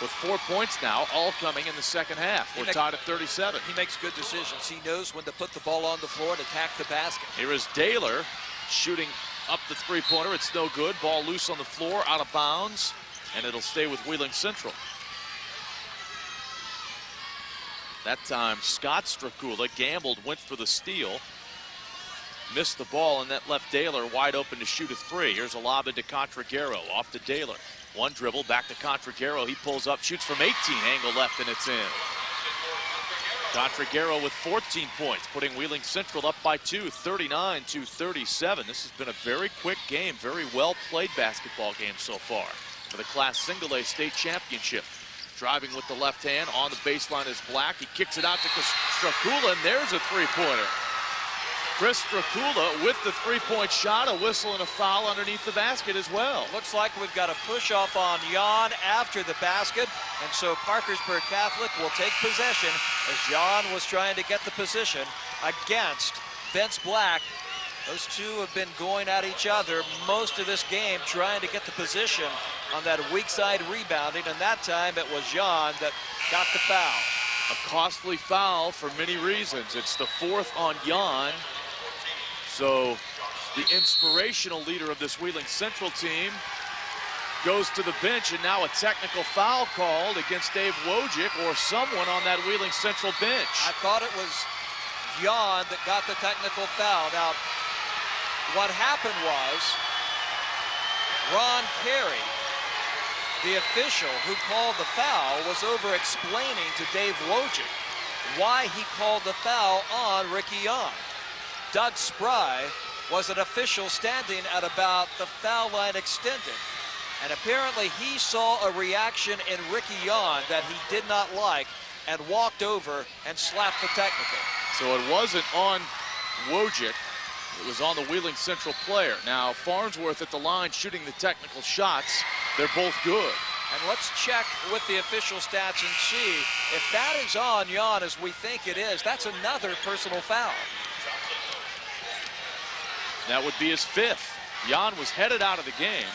with 4 points now, all coming in the second half. We're tied at 37. He makes good decisions. He knows when to put the ball on the floor and attack the basket. Here is Daler shooting up the three-pointer. It's no good. Ball loose on the floor, out of bounds, and it'll stay with Wheeling Central. That time, Scott Strakula gambled, went for the steal. Missed the ball, and that left Daler wide open to shoot a three. Here's a lob into Contragaro, off to Daler. One dribble, back to Contragaro. He pulls up, shoots from 18, angle left, and it's in. Contragaro with 14 points, putting Wheeling Central up by 2, 39-37. This has been a very quick game, very well-played basketball game so far for the Class Single A State Championship. Driving with the left hand, on the baseline is Black. He kicks it out to Strakula, and there's a three-pointer. Chris Strakula with the three-point shot, a whistle and a foul underneath the basket as well. Looks like we've got a push-off on Jan after the basket, and so Parkersburg Catholic will take possession as Jan was trying to get the position against Vince Black. Those two have been going at each other most of this game, trying to get the position on that weak side rebounding, and that time it was Jan that got the foul. A costly foul for many reasons. It's the fourth on Jan. So the inspirational leader of this Wheeling Central team goes to the bench, and now a technical foul called against Dave Wojcik or someone on that Wheeling Central bench. I thought it was Jan that got the technical foul. Now, what happened was Ron Carey, the official who called the foul, was over explaining to Dave Wojcik why he called the foul on Ricky Jan. Doug Spry was an official standing at about the foul line extended, and apparently he saw a reaction in Ricky Jan that he did not like and walked over and slapped the technical. So it wasn't on Wojcik, it was on the Wheeling Central player. Now Farnsworth at the line shooting the technical shots. They're both good. And let's check with the official stats and see if that is on Jan as we think it is. That's another personal foul. That would be his fifth. Jan was headed out of the game.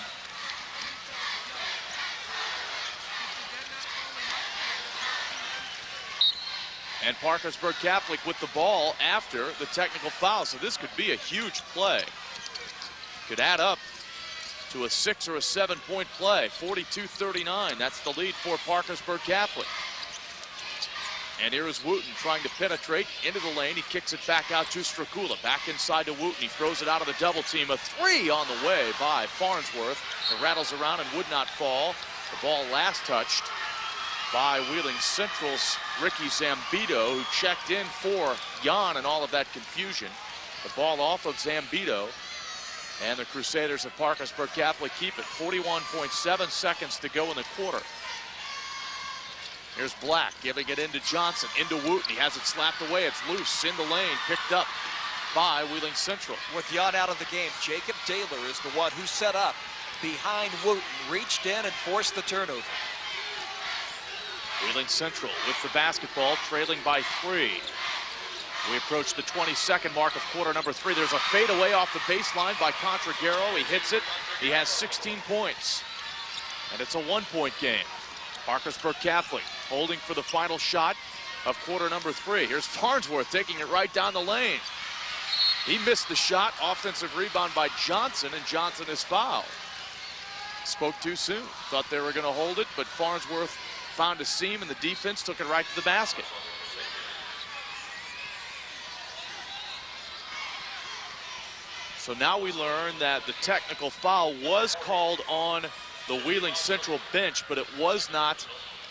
And Parkersburg Catholic with the ball after the technical foul. So this could be a huge play. Could add up to a 6 or a 7 point play. 42-39. That's the lead for Parkersburg Catholic. And here is Wooten trying to penetrate into the lane. He kicks it back out to Strakula. Back inside to Wooten. He throws it out of the double team. A three on the way by Farnsworth. It rattles around and would not fall. The ball last touched by Wheeling Central's Ricky Zambito, who checked in for Jan and all of that confusion. The ball off of Zambito. And the Crusaders of Parkersburg Catholic keep it. 41.7 seconds to go in the quarter. Here's Black giving it into Johnson, into Wooten. He has it slapped away. It's loose in the lane, picked up by Wheeling Central. With Jan out of the game, Jacob Taylor is the one who set up behind Wooten, reached in and forced the turnover. Wheeling Central with the basketball, trailing by 3. We approach the 22nd mark of quarter number 3. There's a fadeaway off the baseline by Contragaro. He hits it. He has 16 points. And it's a 1 point game. Parkersburg Catholic holding for the final shot of quarter number 3. Here's Farnsworth taking it right down the lane. He missed the shot. Offensive rebound by Johnson, and Johnson is fouled. Spoke too soon. Thought they were going to hold it, but Farnsworth found a seam, and the defense took it right to the basket. So now we learn that the technical foul was called on the Wheeling Central bench, but it was not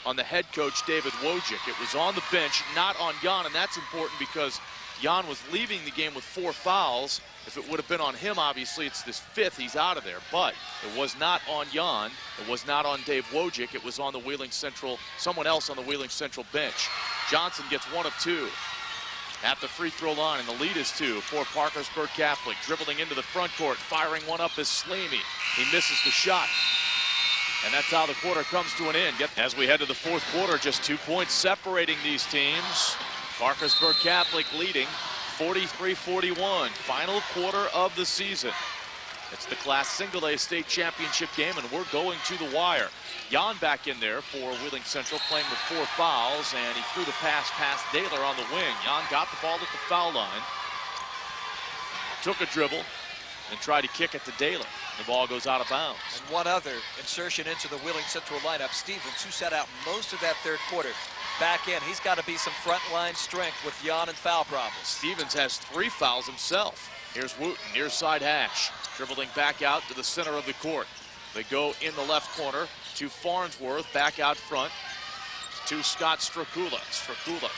on the head coach, David Wojcik. It was on the bench, not on Jan, and that's important because Jan was leaving the game with 4 fouls. If it would have been on him, obviously, it's this 5th, he's out of there. But it was not on Jan. It was not on Dave Wojcik. It was on the Wheeling Central, someone else on the Wheeling Central bench. Johnson gets 1 of 2 at the free throw line, and the lead is 2 for Parkersburg Catholic. Dribbling into the front court, firing one up is Slamey. He misses the shot. And that's how the quarter comes to an end. As we head to the 4th quarter, just 2 points separating these teams. Parkersburg Catholic leading 43-41. Final quarter of the season. It's the Class Single A state championship game, and we're going to the wire. Jan back in there for Wheeling Central, playing with 4 fouls, and he threw the pass past Daler on the wing. Jan got the ball at the foul line, took a dribble, and tried to kick it to Daler. The ball goes out of bounds. And one other insertion into the Wheeling Central lineup, Stevens, who sat out most of that third quarter, back in. He's got to be some front line strength with Jan and foul problems. Stevens has 3 fouls himself. Here's Wooten, near side hash, dribbling back out to the center of the court. They go in the left corner to Farnsworth, back out front to Scott Strakula. Strakula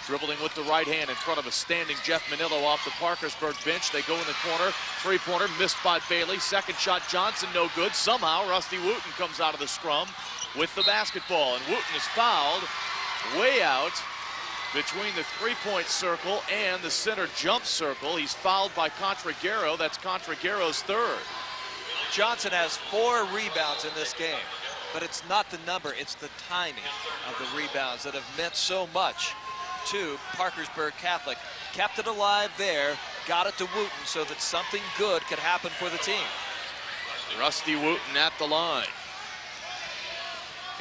dribbling with the right hand in front of a standing Jeff Manillo off the Parkersburg bench. They go in the corner, 3-pointer missed by Bailey. Second shot, Johnson, no good. Somehow Rusty Wooten comes out of the scrum with the basketball, and Wooten is fouled way out between the 3-point circle and the center jump circle. He's fouled by Contragaro. That's Contragaro's third. Johnson has 4 rebounds in this game, but it's not the number, it's the timing of the rebounds that have meant so much to Parkersburg Catholic. Kept it alive there, got it to Wooten so that something good could happen for the team. Rusty Wooten at the line.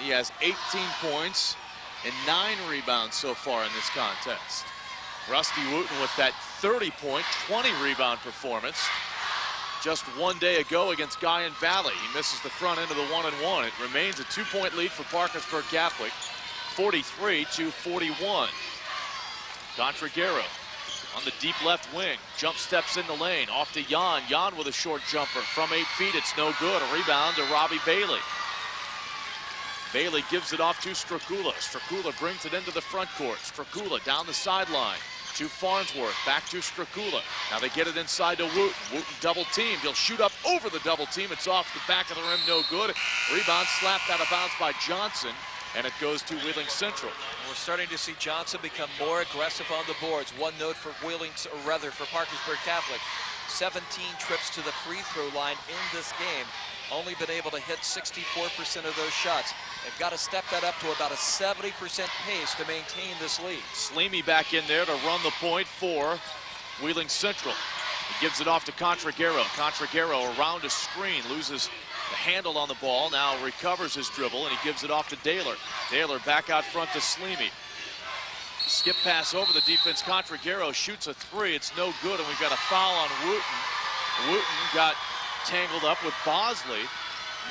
He has 18 points and 9 rebounds so far in this contest. Rusty Wooten with that 30-point, 20-rebound performance just one day ago against Guyan Valley. He misses the front end of the 1-and-1. It remains a 2-point lead for Parkersburg Catholic, 43-41. Contragaro on the deep left wing, jump steps in the lane, off to Jan. Jan with a short jumper from 8 feet, it's no good. A rebound to Robbie Bailey. Bailey gives it off to Strakula. Strakula brings it into the front court. Strakula down the sideline to Farnsworth, back to Strakula. Now they get it inside to Wooten. Wooten double teamed. He'll shoot up over the double team. It's off the back of the rim, no good. Rebound slapped out of bounds by Johnson, and it goes to Wheeling Central. We're starting to see Johnson become more aggressive on the boards. One note for for Parkersburg Catholic. 17 trips to the free throw line in this game. Only been able to hit 64% of those shots. They've got to step that up to about a 70% pace to maintain this lead. Sleemy back in there to run the point for Wheeling Central. He gives it off to Contragaro. Contragaro around a screen, loses the handle on the ball, now recovers his dribble, and he gives it off to Daler. Daler back out front to Sleemy. Skip pass over the defense. Contragaro shoots a 3. It's no good, and we've got a foul on Wooten. Wooten got tangled up with Bosley,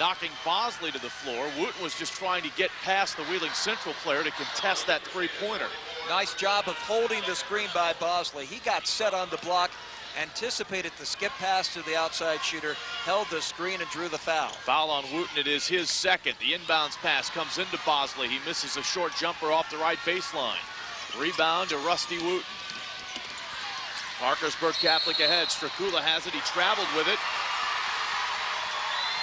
knocking Bosley to the floor. Wooten was just trying to get past the Wheeling Central player to contest that 3-pointer. Nice job of holding the screen by Bosley. He got set on the block, anticipated the skip pass to the outside shooter, held the screen and drew the foul. Foul on Wooten. It is his second. The inbounds pass comes into Bosley. He misses a short jumper off the right baseline. Rebound to Rusty Wooten. Parkersburg Catholic ahead. Strakula has it. He traveled with it.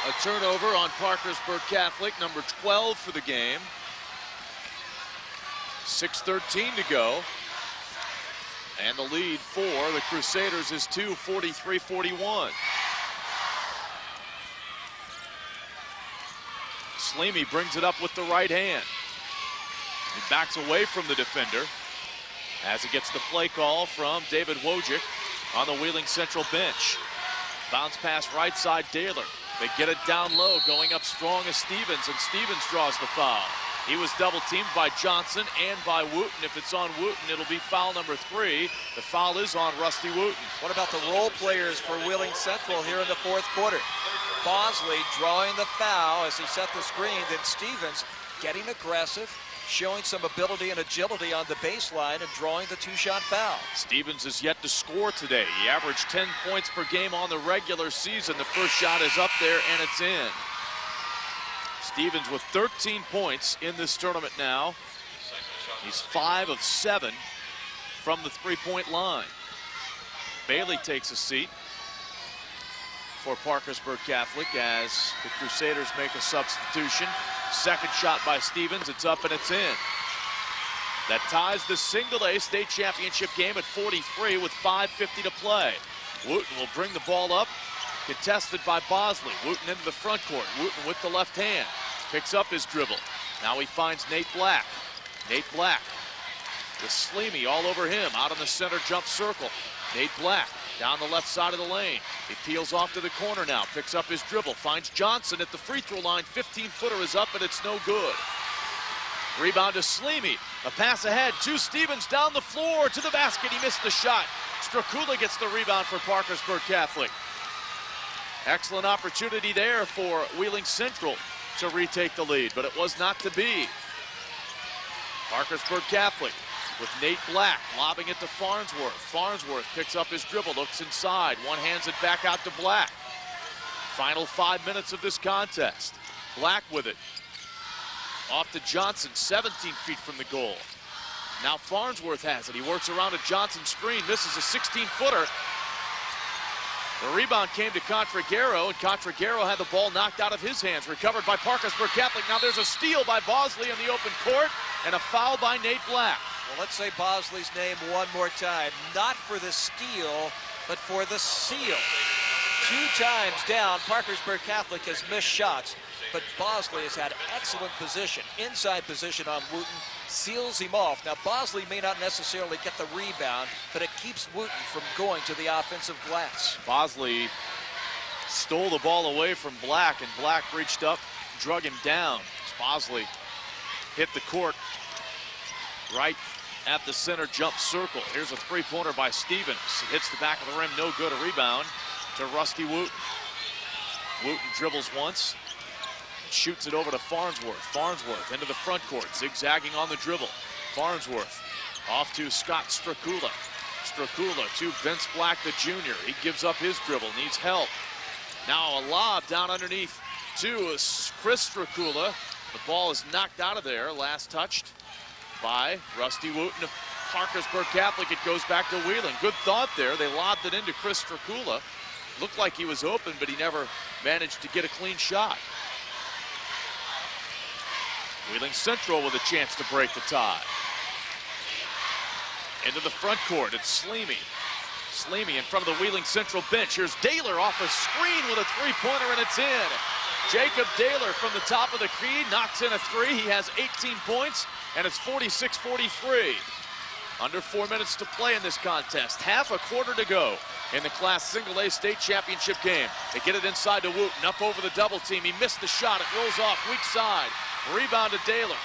A turnover on Parkersburg Catholic, number 12 for the game. 6:13 to go. And the lead for the Crusaders is 2, 43-41. Sleemy brings it up with the right hand. He backs away from the defender as he gets the play call from David Wojcik on the Wheeling Central bench. Bounce pass right side, Daler. They get it down low, going up strong as Stevens, and Stevens draws the foul. He was double teamed by Johnson and by Wooten. If it's on Wooten, it'll be foul number 3. The foul is on Rusty Wooten. What about the role players for Wheeling Central here in the fourth quarter? Bosley drawing the foul as he set the screen, then Stevens getting aggressive, showing some ability and agility on the baseline and drawing the 2-shot foul. Stevens is yet to score today. He averaged 10 points per game on the regular season. The first shot is up there and it's in. Stevens with 13 points in this tournament now. He's 5 of 7 from the 3-point line. Bailey takes a seat for Parkersburg Catholic as the Crusaders make a substitution. Second shot by Stevens, it's up and it's in. That ties the Single A state championship game at 43 with 5:50 to play. Wooten will bring the ball up, contested by Bosley. Wooten into the front court. Wooten with the left hand, picks up his dribble. Now he finds Nate Black. Nate Black with Sleemy all over him, out in the center jump circle. Nate Black down the left side of the lane. He peels off to the corner now, picks up his dribble, finds Johnson at the free throw line. 15-footer is up, and it's no good. Rebound to Sleemy. A pass ahead to Stevens down the floor to the basket. He missed the shot. Strakula gets the rebound for Parkersburg Catholic. Excellent opportunity there for Wheeling Central to retake the lead, but it was not to be. Parkersburg Catholic with Nate Black lobbing it to Farnsworth. Farnsworth picks up his dribble, looks inside, one-hands it back out to Black. Final 5 minutes of this contest. Black with it. Off to Johnson, 17 feet from the goal. Now Farnsworth has it. He works around a Johnson screen, misses a 16-footer. The rebound came to Contragaro, and Contragaro had the ball knocked out of his hands, recovered by Parkersburg Catholic. Now there's a steal by Bosley in the open court, and a foul by Nate Black. Well, let's say Bosley's name one more time. Not for the steal, but for the seal. 2 times down, Parkersburg Catholic has missed shots, but Bosley has had excellent position, inside position on Wooten, seals him off. Now, Bosley may not necessarily get the rebound, but it keeps Wooten from going to the offensive glass. Bosley stole the ball away from Black, and Black reached up, drug him down. Bosley hit the court right at the center jump circle. Here's a three-pointer by Stevens. It hits the back of the rim, no good. A rebound to Rusty Wooten. Wooten dribbles once, shoots it over to Farnsworth. Farnsworth into the front court, zigzagging on the dribble. Farnsworth off to Scott Strakula. Strakula to Vince Black, the junior. He gives up his dribble, needs help. Now a lob down underneath to Chris Strakula. The ball is knocked out of there, last touched by Rusty Wooten of Parkersburg Catholic. It goes back to Wheeling. Good thought there. They lobbed it into Chris Strakula. Looked like he was open, but he never managed to get a clean shot. Wheeling Central with a chance to break the tie. Into the front court, it's Sleemy. Sleemy in front of the Wheeling Central bench. Here's Daler off a screen with a three-pointer, and it's in. Jacob Daler from the top of the key knocks in a three. He has 18 points, and it's 46-43. Under 4 minutes to play in this contest. Half a quarter to go in the Class Single A State Championship game. They get it inside to Wooten, up over the double team. He missed the shot. It rolls off, weak side. Rebound to Daler.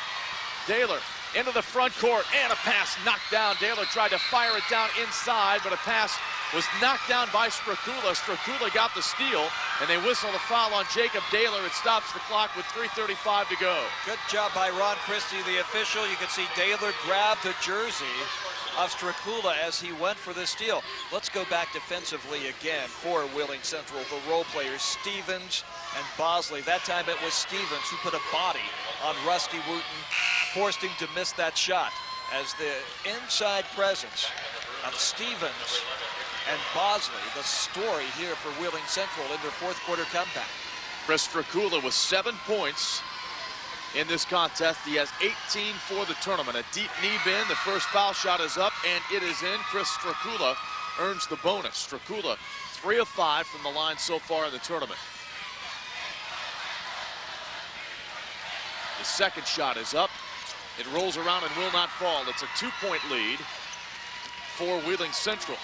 Daler into the front court, and a pass knocked down. Daler tried to fire it down inside, but a pass was knocked down by Strakula. Strakula got the steal, and they whistle a foul on Jacob Daler. It stops the clock with 3:35 to go. Good job by Ron Christie, the official. You can see Daler grab the jersey of Strakula as he went for the steal. Let's go back defensively again for Wheeling Central. The role players, Stevens and Bosley. That time it was Stevens who put a body on Rusty Wooten, forced him to miss that shot. As the inside presence of Stevens and Bosley, the story here for Wheeling Central in their fourth quarter comeback. Chris Strakula with 7 points in this contest. He has 18 for the tournament. A deep knee bend. The first foul shot is up, and it is in. Chris Strakula earns the bonus. Strakula 3 of 5 from the line so far in the tournament. The second shot is up. It rolls around and will not fall. It's a 2-point lead for Wheeling Central.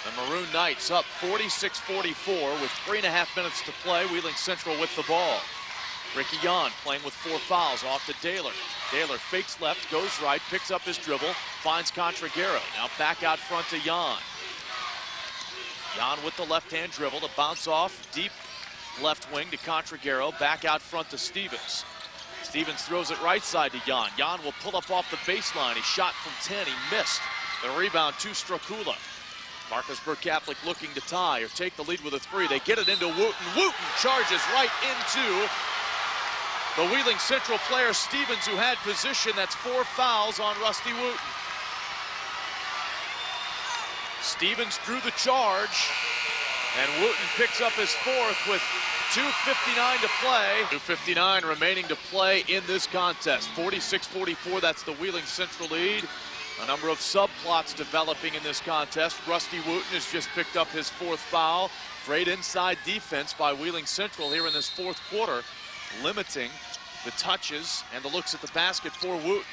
The Maroon Knights up 46-44 with 3.5 minutes to play. Wheeling Central with the ball. Ricky Yon playing with 4 fouls, off to Daler. Daler fakes left, goes right, picks up his dribble, finds Contragaro. Now back out front to Yon. Yon with the left-hand dribble to bounce off deep left wing to Contragaro. Back out front to Stevens. Stevens throws it right side to Yon. Yon will pull up off the baseline. He shot from 10, he missed. The rebound to Strakula. Parkersburg Catholic looking to tie or take the lead with a 3. They get it into Wooten. Wooten charges right into the Wheeling Central player, Stevens, who had position. That's 4 fouls on Rusty Wooten. Stevens drew the charge, and Wooten picks up his 4th with 2:59 to play. 2:59 remaining to play in this contest. 46-44, that's the Wheeling Central lead. A number of subplots developing in this contest. Rusty Wooten has just picked up his 4th foul. Great inside defense by Wheeling Central here in this 4th quarter, limiting the touches and the looks at the basket for Wooten.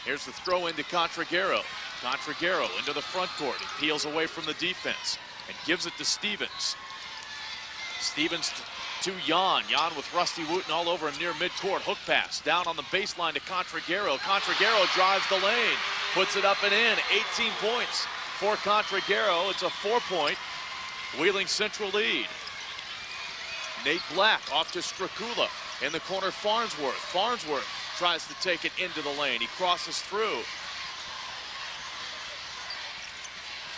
Here's the throw into Contragaro. Contragaro into the front court. He peels away from the defense and gives it to Stevens. Stevens to Jan. Jan with Rusty Wooten all over him near midcourt. Hook pass down on the baseline to Contragaro. Contragaro drives the lane, puts it up and in. 18 points for Contragaro. It's a 4-point Wheeling Central lead. Nate Black off to Strakula. In the corner, Farnsworth. Farnsworth tries to take it into the lane. He crosses through.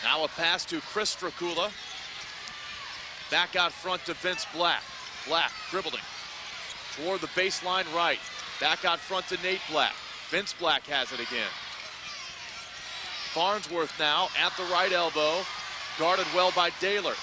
Now a pass to Chris Strakula. Back out front to Vince Black. Black dribbling toward the baseline right. Back out front to Nate Black. Vince Black has it again. Farnsworth now at the right elbow. Guarded well by Daylor.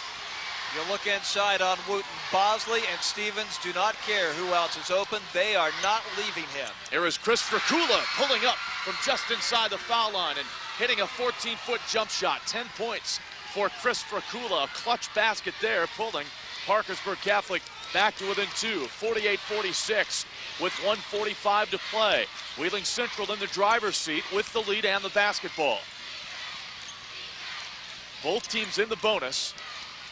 You look inside on Wooten. Bosley and Stevens do not care who else is open. They are not leaving him. Here is Chris Strakula pulling up from just inside the foul line and hitting a 14-foot jump shot. 10 points for Chris Strakula. A clutch basket there, pulling Parkersburg Catholic back to within 2. 48-46 with 1:45 to play. Wheeling Central in the driver's seat with the lead and the basketball. Both teams in the bonus.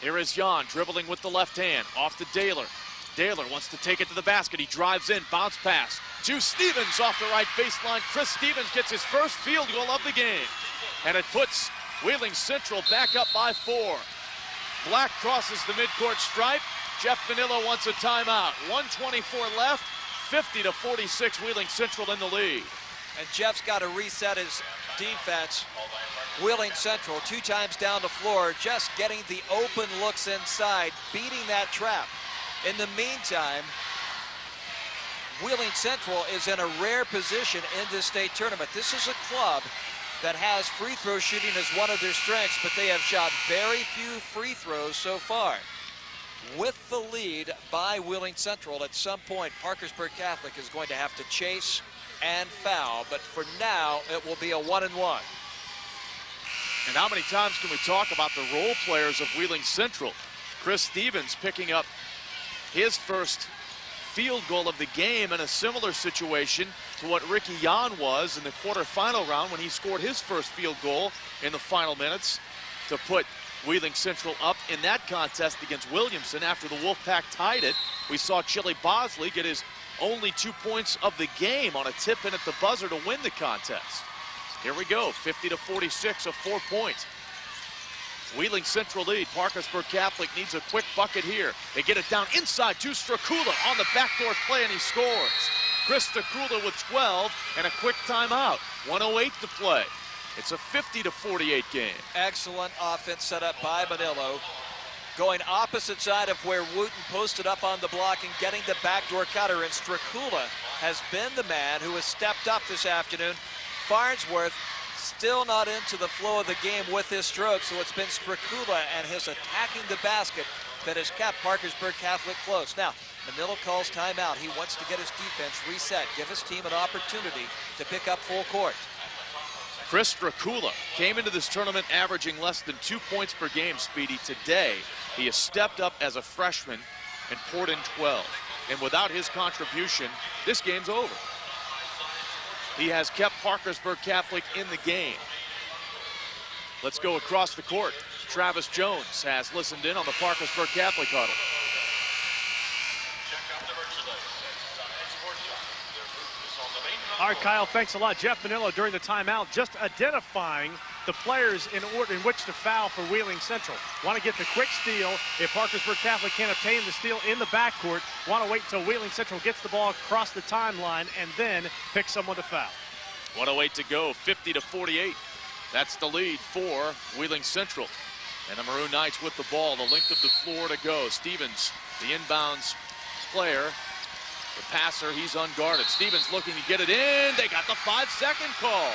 Here is Jan dribbling with the left hand, off to Daylor. Daylor wants to take it to the basket. He drives in, bounce pass to Stevens off the right baseline. Chris Stevens gets his first field goal of the game. And it puts Wheeling Central back up by 4. Black crosses the midcourt stripe. Jeff Manillo wants a timeout. 1:24 left, 50-46, Wheeling Central in the lead. And Jeff's got to reset his defense. Wheeling Central 2 times down the floor, just getting the open looks inside, beating that trap. In the meantime, Wheeling Central is in a rare position in this state tournament. This is a club that has free throw shooting as one of their strengths, but they have shot very few free throws so far. With the lead by Wheeling Central, at some point, Parkersburg Catholic is going to have to chase and foul, but for now, it will be a 1-and-1. And how many times can we talk about the role players of Wheeling Central? Chris Stevens picking up his first field goal of the game in a similar situation to what Ricky Jan was in the quarterfinal round when he scored his first field goal in the final minutes to put Wheeling Central up in that contest against Williamson after the Wolfpack tied it. We saw Chili Bosley get his only 2 points of the game on a tip in at the buzzer to win the contest. Here we go, 50-46, a 4-point Wheeling Central lead. Parkersburg Catholic needs a quick bucket here. They get it down inside to Strakula on the backdoor play, and he scores. Chris Strakula with 12 and a quick timeout. 1:08 to play. It's a 50-48 game. Excellent offense set up by Manillo. Going opposite side of where Wooten posted up on the block and getting the backdoor cutter, and Strakula has been the man who has stepped up this afternoon. Farnsworth still not into the flow of the game with his stroke, so it's been Strakula and his attacking the basket that has kept Parkersburg Catholic close. Now, Manillo calls timeout. He wants to get his defense reset, give his team an opportunity to pick up full court. Chris Strakula came into this tournament averaging less than 2 points per game, Speedy. Today, he has stepped up as a freshman and poured in 12. And without his contribution, this game's over. He has kept Parkersburg Catholic in the game. Let's go across the court. Travis Jones has listened in on the Parkersburg Catholic huddle. All right, Kyle, thanks a lot. Jeff Manillo during the timeout just identifying the players in order in which to foul for Wheeling Central. Want to get the quick steal. If Parkersburg Catholic can't obtain the steal in the backcourt, want to wait until Wheeling Central gets the ball across the timeline and then pick someone to foul. 1:08 to go, 50-48. That's the lead for Wheeling Central. And the Maroon Knights with the ball, the length of the floor to go. Stevens, the inbounds player. The passer, he's unguarded. Stevens looking to get it in. They got the 5-second call.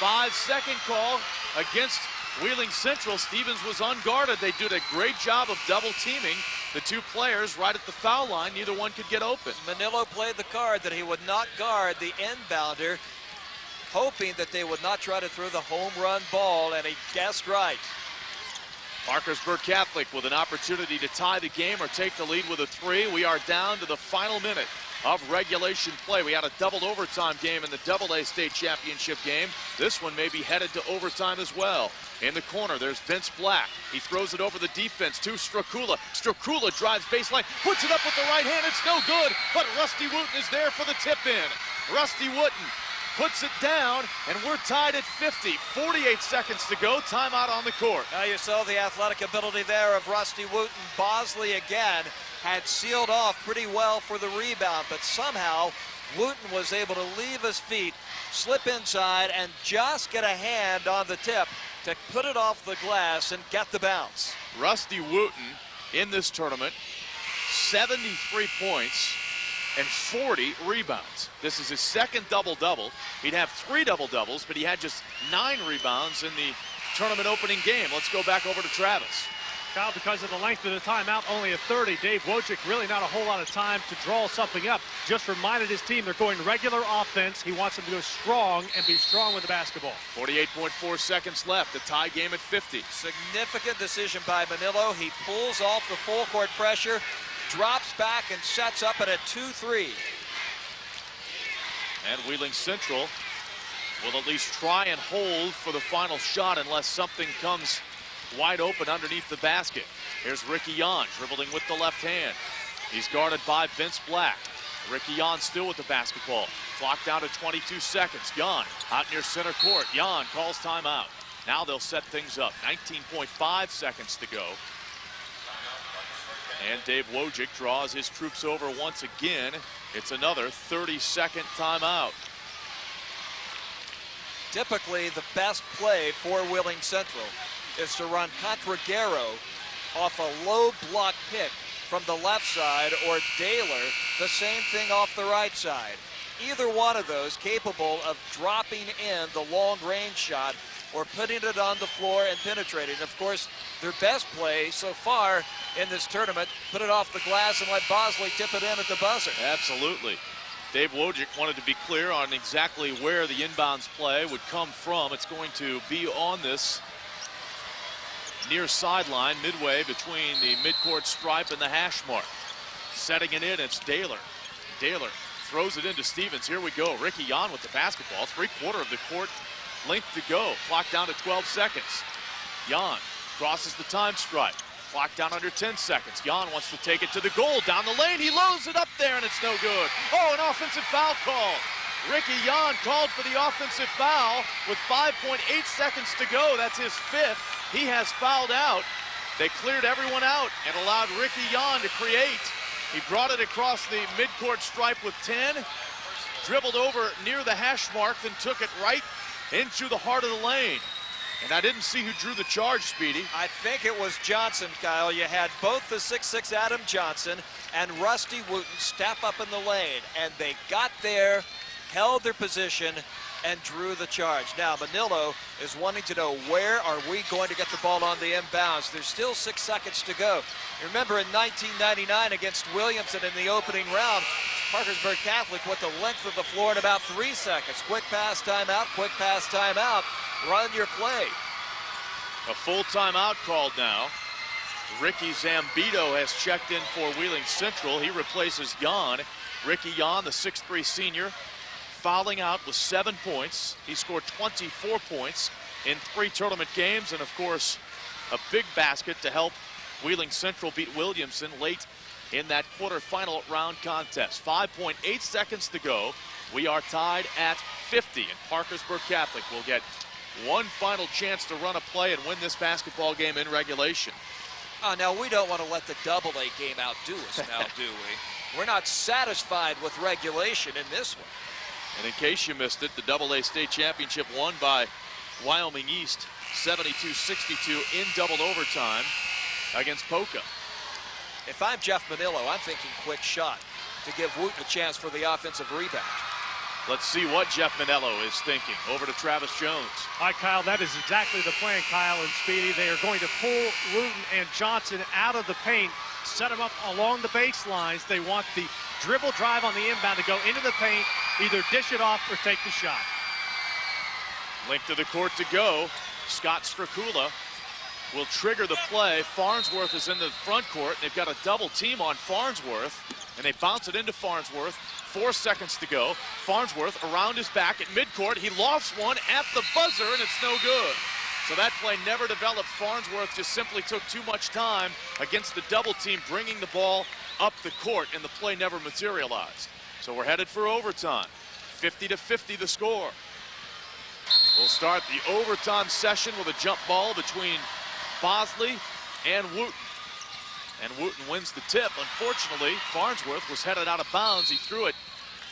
5-second call against Wheeling Central. Stevens was unguarded. They did a great job of double teaming the two players right at the foul line. Neither one could get open. Manillo played the card that he would not guard the inbounder, hoping that they would not try to throw the home run ball, and he guessed right. Parkersburg Catholic with an opportunity to tie the game or take the lead with a 3. We are down to the final minute of regulation play. We had a double overtime game in the AA state championship game. This one may be headed to overtime as well. In the corner, there's Vince Black. He throws it over the defense to Strakula. Strakula drives baseline, puts it up with the right hand. It's no good, but Rusty Wooten is there for the tip in. Rusty Wooten puts it down, and we're tied at 50. 48 seconds to go. Timeout on the court. Now you saw the athletic ability there of Rusty Wooten. Bosley again had sealed off pretty well for the rebound, but somehow Wooten was able to leave his feet, slip inside, and just get a hand on the tip to put it off the glass and get the bounce. Rusty Wooten in this tournament, 73 points and 40 rebounds. This is his second double-double. He'd have 3 double-doubles, but he had just 9 rebounds in the tournament opening game. Let's go back over to Travis. Kyle, because of the length of the timeout, only a 30. Dave Wojcik, really not a whole lot of time to draw something up. Just reminded his team they're going regular offense. He wants them to go strong and be strong with the basketball. 48.4 seconds left. The tie game at 50. Significant decision by Manillo. He pulls off the full court pressure, drops back and sets up at a 2-3. And Wheeling Central will at least try and hold for the final shot unless something comes wide open underneath the basket. Here's Ricky Yon dribbling with the left hand. He's guarded by Vince Black. Ricky Yon still with the basketball. Clock down to 22 seconds. Yon out near center court. Yon calls timeout. Now they'll set things up. 19.5 seconds to go. And Dave Wojcik draws his troops over once again. It's another 30-second timeout. Typically, the best play for Wheeling Central is to run Contragero off a low block pick from the left side, or Daler, the same thing off the right side. Either one of those capable of dropping in the long range shot or putting it on the floor and penetrating. Of course, their best play so far in this tournament, put it off the glass and let Bosley tip it in at the buzzer. Absolutely. Dave Wojcik wanted to be clear on exactly where the inbounds play would come from. It's going to be on this near sideline, midway between the midcourt stripe and the hash mark. Setting it in, it's Daler. Daler throws it into Stevens. Here we go. Ricky Yon with the basketball. 3/4 of the court length to go. Clock down to 12 seconds. Yon crosses the time stripe. Clock down under 10 seconds. Yon wants to take it to the goal. Down the lane. He loads it up there, and it's no good. Oh, an offensive foul call. Ricky Yon called for the offensive foul with 5.8 seconds to go. That's his 5th. He has fouled out. They cleared everyone out and allowed Ricky Yon to create. He brought it across the midcourt stripe with 10, dribbled over near the hash mark, then took it right into the heart of the lane. And I didn't see who drew the charge, Speedy. I think it was Johnson, Kyle. You had both the 6'6" Adam Johnson and Rusty Wooten step up in the lane, and they got there, held their position, and drew the charge. Now, Manillo is wanting to know, where are we going to get the ball on the inbounds? There's still 6 seconds to go. Remember in 1999 against Williamson in the opening round, Parkersburg Catholic with the length of the floor in about 3 seconds. Quick pass, timeout, quick pass, timeout. Run your play. A full timeout called now. Ricky Zambito has checked in for Wheeling Central. He replaces Yon. Ricky Yon, the 6'3" senior, fouling out with 7 points. He scored 24 points in 3 tournament games, and of course, a big basket to help Wheeling Central beat Williamson late in that quarterfinal round contest. 5.8 seconds to go. We are tied at 50, and Parkersburg Catholic will get one final chance to run a play and win this basketball game in regulation. Now, we don't want to let the AA game outdo us now, do we? We're not satisfied with regulation in this one. And in case you missed it, the AA state championship won by Wyoming East 72-62 in double overtime against Polka. If I'm Jeff Manillo, I'm thinking quick shot to give Wooten a chance for the offensive rebound. Let's see what Jeff Manillo is thinking. Over to Travis Jones. Hi, Kyle. That is exactly the plan, Kyle and Speedy. They are going to pull Wooten and Johnson out of the paint, set them up along the baselines. They want the dribble drive on the inbound to go into the paint, either dish it off or take the shot. Length of the court to go. Scott Strakula will trigger the play. Farnsworth is in the front court. They've got a double team on Farnsworth, and they bounce it into Farnsworth. 4 seconds to go. Farnsworth around his back at midcourt. He lofts one at the buzzer, and it's no good. So that play never developed. Farnsworth just simply took too much time against the double team, bringing the ball up the court, and the play never materialized. So we're headed for overtime. 50-50 the score. We'll start the overtime session with a jump ball between Bosley and Wooten. And Wooten wins the tip. Unfortunately, Farnsworth was headed out of bounds. He threw it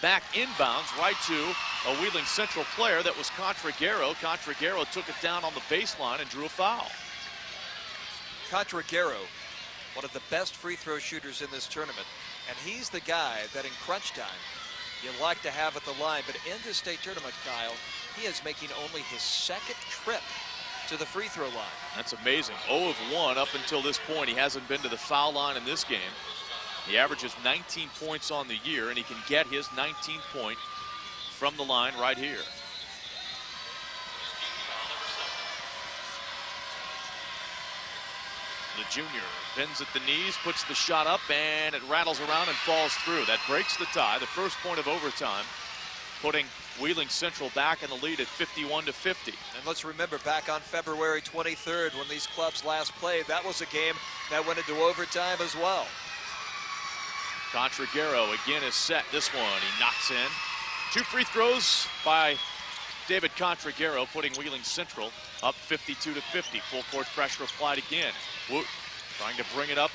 back inbounds right to a Wheeling Central player. That was Contragaro. Contragaro took it down on the baseline and drew a foul. Contragaro, one of the best free throw shooters in this tournament. And he's the guy that in crunch time you like to have at the line. But in this state tournament, Kyle, he is making only his second trip to the free throw line. That's amazing. 0 of 1 up until this point. He hasn't been to the foul line in this game. He averages 19 points on the year, and he can get his 19th point from the line right here. The junior bends at the knees, puts the shot up, and it rattles around and falls through. That breaks the tie, the first point of overtime, putting Wheeling Central back in the lead at 51-50. And let's remember, back on February 23rd, when these clubs last played, that was a game that went into overtime as well. Contragaro again is set. This one he knocks in. 2 free throws by David Contragaro, putting Wheeling Central up 52-50. Full court pressure applied again. Wooten trying to bring it up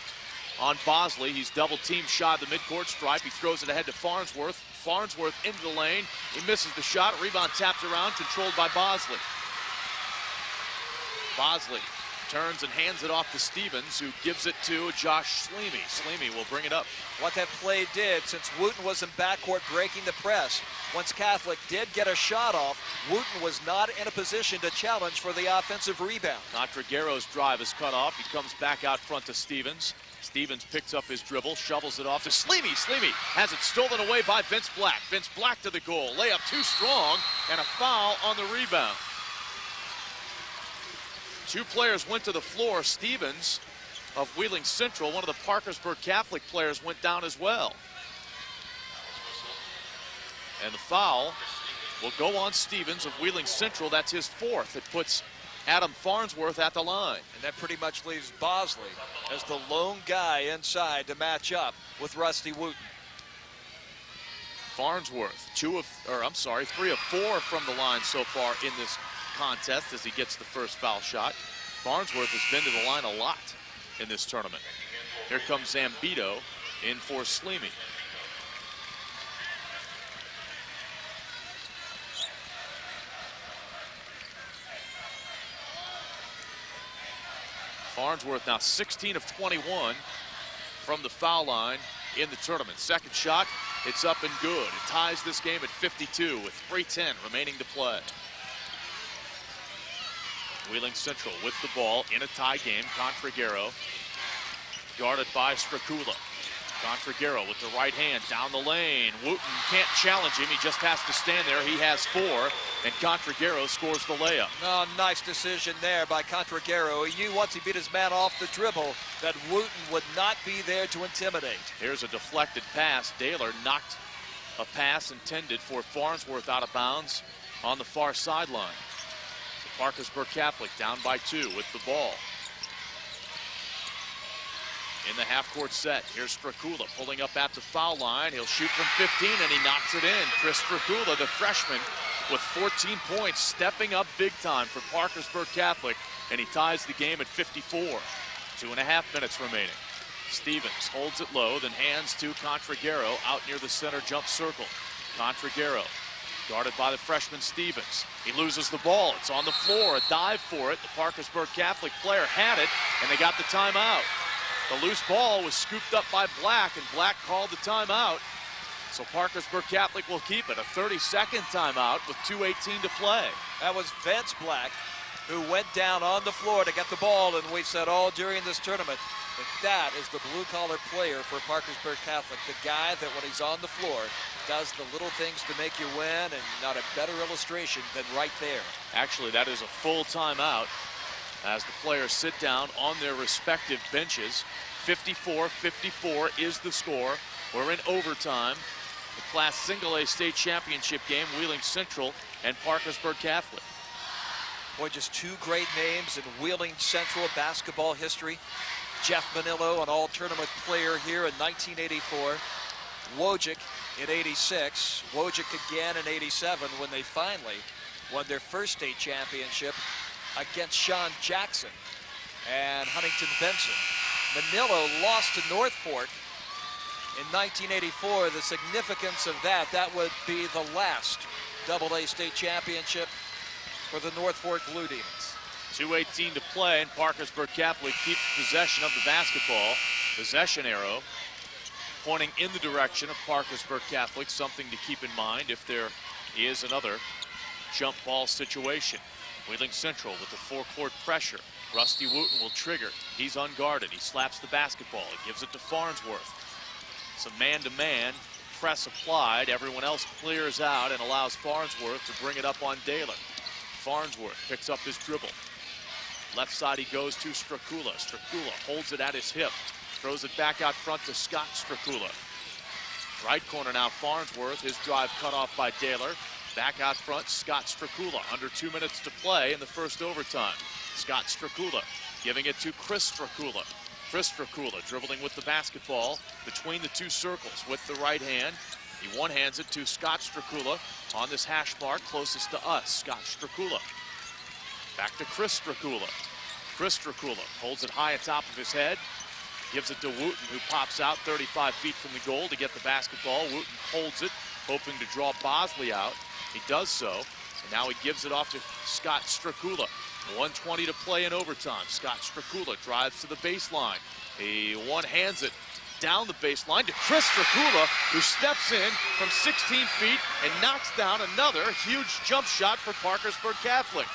on Bosley. He's double teamed, shot the midcourt stripe. He throws it ahead to Farnsworth. Farnsworth into the lane. He misses the shot. Rebound tapped around, controlled by Bosley. Bosley turns and hands it off to Stevens, who gives it to Josh Sleemy. Sleemy will bring it up. What that play did, since Wooten was in backcourt breaking the press, once Catholic did get a shot off, Wooten was not in a position to challenge for the offensive rebound. Contragaro's drive is cut off. He comes back out front to Stevens. Stevens picks up his dribble, shovels it off to Sleemy. Sleemy has it stolen away by Vince Black. Vince Black to the goal. Layup too strong, and a foul on the rebound. 2 players went to the floor. Stevens of Wheeling Central, one of the Parkersburg Catholic players, went down as well. And the foul will go on Stevens of Wheeling Central. That's his 4th. It puts Adam Farnsworth at the line. And that pretty much leaves Bosley as the lone guy inside to match up with Rusty Wooten. Farnsworth, 3 of 4 from the line so far in this contest as he gets the first foul shot. Farnsworth has been to the line a lot in this tournament. Here comes Zambito in for Sleemy. Farnsworth now 16 of 21 from the foul line in the tournament. Second shot, it's up and good. It ties this game at 52 with 3:10 remaining to play. Wheeling Central with the ball in a tie game. Contragaro guarded by Strakula. Contragaro with the right hand down the lane. Wooten can't challenge him. He just has to stand there. He has 4, and Contragaro scores the layup. Oh, nice decision there by Contragaro. He knew once he beat his man off the dribble that Wooten would not be there to intimidate. Here's a deflected pass. Daylor knocked a pass intended for Farnsworth out of bounds on the far sideline. So Parkersburg Catholic down by 2 with the ball. In the half-court set, here's Strakula pulling up at the foul line. He'll shoot from 15, and he knocks it in. Chris Strakula, the freshman, with 14 points, stepping up big time for Parkersburg Catholic, and he ties the game at 54. 2.5 minutes remaining. Stevens holds it low, then hands to Contragaro out near the center jump circle. Contragaro guarded by the freshman Stevens. He loses the ball. It's on the floor. A dive for it. The Parkersburg Catholic player had it, and they got the timeout. The loose ball was scooped up by Black, and Black called the timeout. So Parkersburg Catholic will keep it. A 30-second timeout with 2:18 to play. That was Vince Black, who went down on the floor to get the ball, and we've said all during this tournament that is the blue-collar player for Parkersburg Catholic. The guy that when he's on the floor does the little things to make you win, and not a better illustration than right there. Actually, that is a full timeout as the players sit down on their respective benches. 54-54 is the score. We're in overtime. The Class Single A state championship game, Wheeling Central and Parkersburg Catholic. Boy, just two great names in Wheeling Central basketball history. Jeff Manillo, an all-tournament player here in 1984. Wojcik in 86. Wojcik again in 87 when they finally won their first state championship against Sean Jackson and Huntington Benson. Manillo lost to North Fork in 1984. The significance of that would be the last AA state championship for the North Fork Blue Demons. 2:18 to play, and Parkersburg Catholic keeps possession of the basketball. Possession arrow pointing in the direction of Parkersburg Catholic, something to keep in mind if there is another jump ball situation. Wheeling Central with the four-court pressure. Rusty Wooten will trigger. He's unguarded. He slaps the basketball. He gives it to Farnsworth. Some man-to-man press applied. Everyone else clears out and allows Farnsworth to bring it up on Daylor. Farnsworth picks up his dribble. Left side he goes to Strakula. Strakula holds it at his hip. Throws it back out front to Scott Strakula. Right corner now, Farnsworth. His drive cut off by Daylor. Back out front, Scott Strakula. Under 2 minutes to play in the first overtime. Scott Strakula giving it to Chris Strakula. Chris Strakula dribbling with the basketball between the two circles with the right hand. He one-hands it to Scott Strakula on this hash mark closest to us. Scott Strakula. Back to Chris Strakula. Chris Strakula holds it high atop of his head. Gives it to Wooten, who pops out 35 feet from the goal to get the basketball. Wooten holds it, hoping to draw Bosley out. He does so, and now he gives it off to Scott Strakula. 1:20 to play in overtime. Scott Strakula drives to the baseline. He one-hands it down the baseline to Chris Strakula, who steps in from 16 feet and knocks down another huge jump shot for Parkersburg Catholic.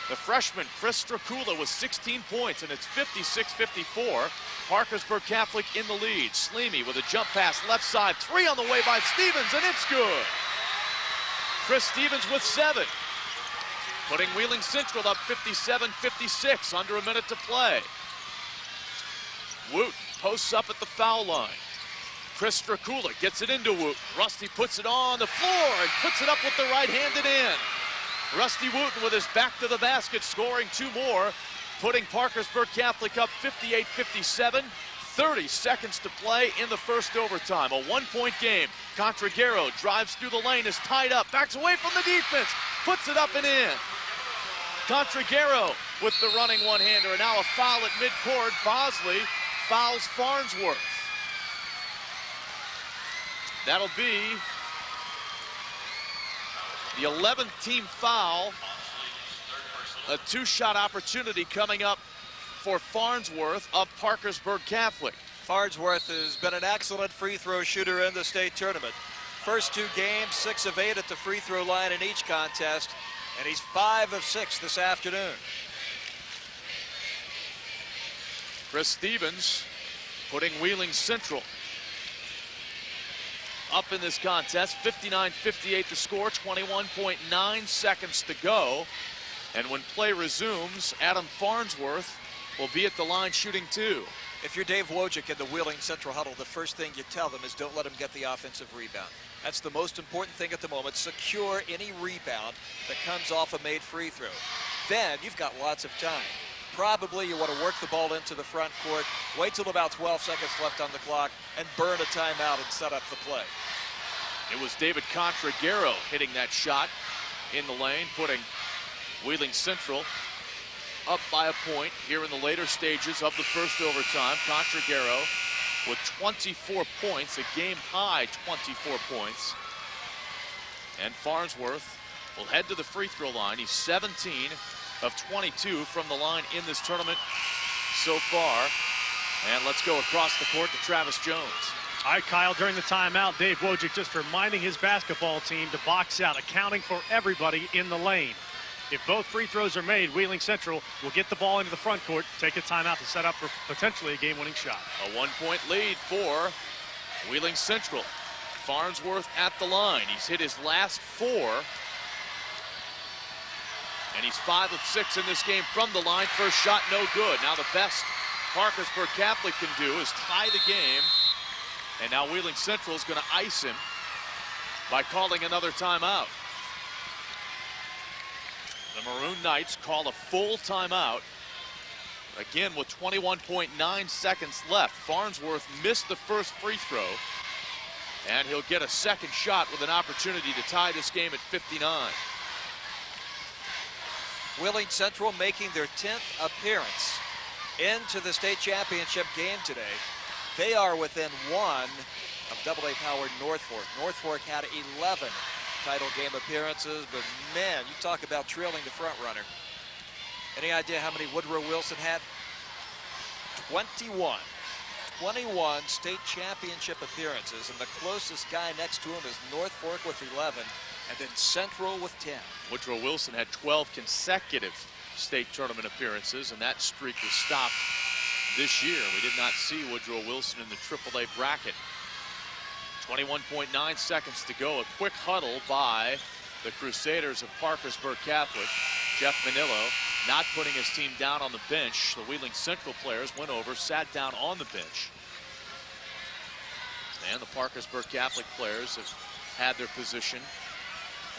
The freshman, Chris Strakula, with 16 points, and it's 56-54. Parkersburg Catholic in the lead. Sleemy with a jump pass left side. Three on the way by Stevens, and it's good. Chris Stevens with 7. Putting Wheeling Central up 57-56, under a minute to play. Wooten posts up at the foul line. Chris Strakula gets it into Wooten. Rusty puts it on the floor and puts it up with the right-handed in. Rusty Wooten with his back to the basket, scoring 2 more, putting Parkersburg Catholic up 58-57. 30 seconds to play in the first overtime. A 1-point game. Contragaro drives through the lane, is tied up, backs away from the defense, puts it up and in. Contragaro with the running one-hander, and now a foul at midcourt. Bosley fouls Farnsworth. That'll be the 11th team foul. A 2-shot opportunity coming up for Farnsworth of Parkersburg Catholic. Farnsworth has been an excellent free throw shooter in the state tournament. First 2 games, 6 of 8 at the free throw line in each contest, and he's 5 of 6 this afternoon. Chris Stevens putting Wheeling Central up in this contest. 59-58 the score, 21.9 seconds to go. And when play resumes, Adam Farnsworth will be at the line shooting 2. If you're Dave Wojcik in the Wheeling Central huddle, the first thing you tell them is don't let him get the offensive rebound. That's the most important thing at the moment. Secure any rebound that comes off a made free throw. Then you've got lots of time. Probably you want to work the ball into the front court, wait till about 12 seconds left on the clock, and burn a timeout and set up the play. It was David Contragaro hitting that shot in the lane, putting Wheeling Central up by a point here in the later stages of the first overtime. Contragaro with 24 points, a game-high 24 points. And Farnsworth will head to the free throw line. He's 17 of 22 from the line in this tournament so far. And let's go across the court to Travis Jones. All right, Kyle, during the timeout, Dave Wojcik just reminding his basketball team to box out, accounting for everybody in the lane. If both free throws are made, Wheeling Central will get the ball into the front court, take a timeout to set up for potentially a game-winning shot. A 1-point lead for Wheeling Central. Farnsworth at the line. He's hit his last 4. And he's 5 of 6 in this game from the line. First shot, no good. Now the best Parkersburg Catholic can do is tie the game. And now Wheeling Central is going to ice him by calling another timeout. The Maroon Knights call a full timeout. Again, with 21.9 seconds left. Farnsworth missed the first free throw. And he'll get a second shot with an opportunity to tie this game at 59. Wheeling Central making their 10th appearance into the state championship game today. They are within 1 of AA powered North Fork. North Fork had 11 title game appearances, but man, you talk about trailing the front runner. Any idea how many Woodrow Wilson had? 21. 21 state championship appearances, and the closest guy next to him is North Fork with 11, and then Central with 10. Woodrow Wilson had 12 consecutive state tournament appearances, and that streak was stopped this year. We did not see Woodrow Wilson in the AAA bracket. 21.9 seconds to go. A quick huddle by the Crusaders of Parkersburg Catholic. Jeff Manillo not putting his team down on the bench. The Wheeling Central players went over, sat down on the bench. And the Parkersburg Catholic players have had their position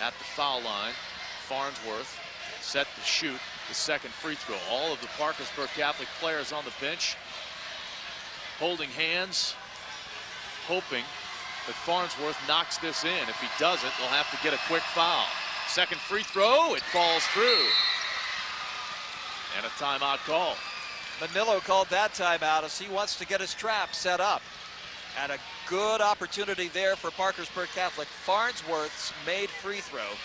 at the foul line. Farnsworth set to shoot the second free throw. All of the Parkersburg Catholic players on the bench holding hands, hoping that Farnsworth knocks this in. If he doesn't, they'll have to get a quick foul. Second free throw, it falls through. And a timeout call. Manillo called that timeout as he wants to get his trap set up. And a good opportunity there for Parkersburg Catholic. Farnsworth's made free throw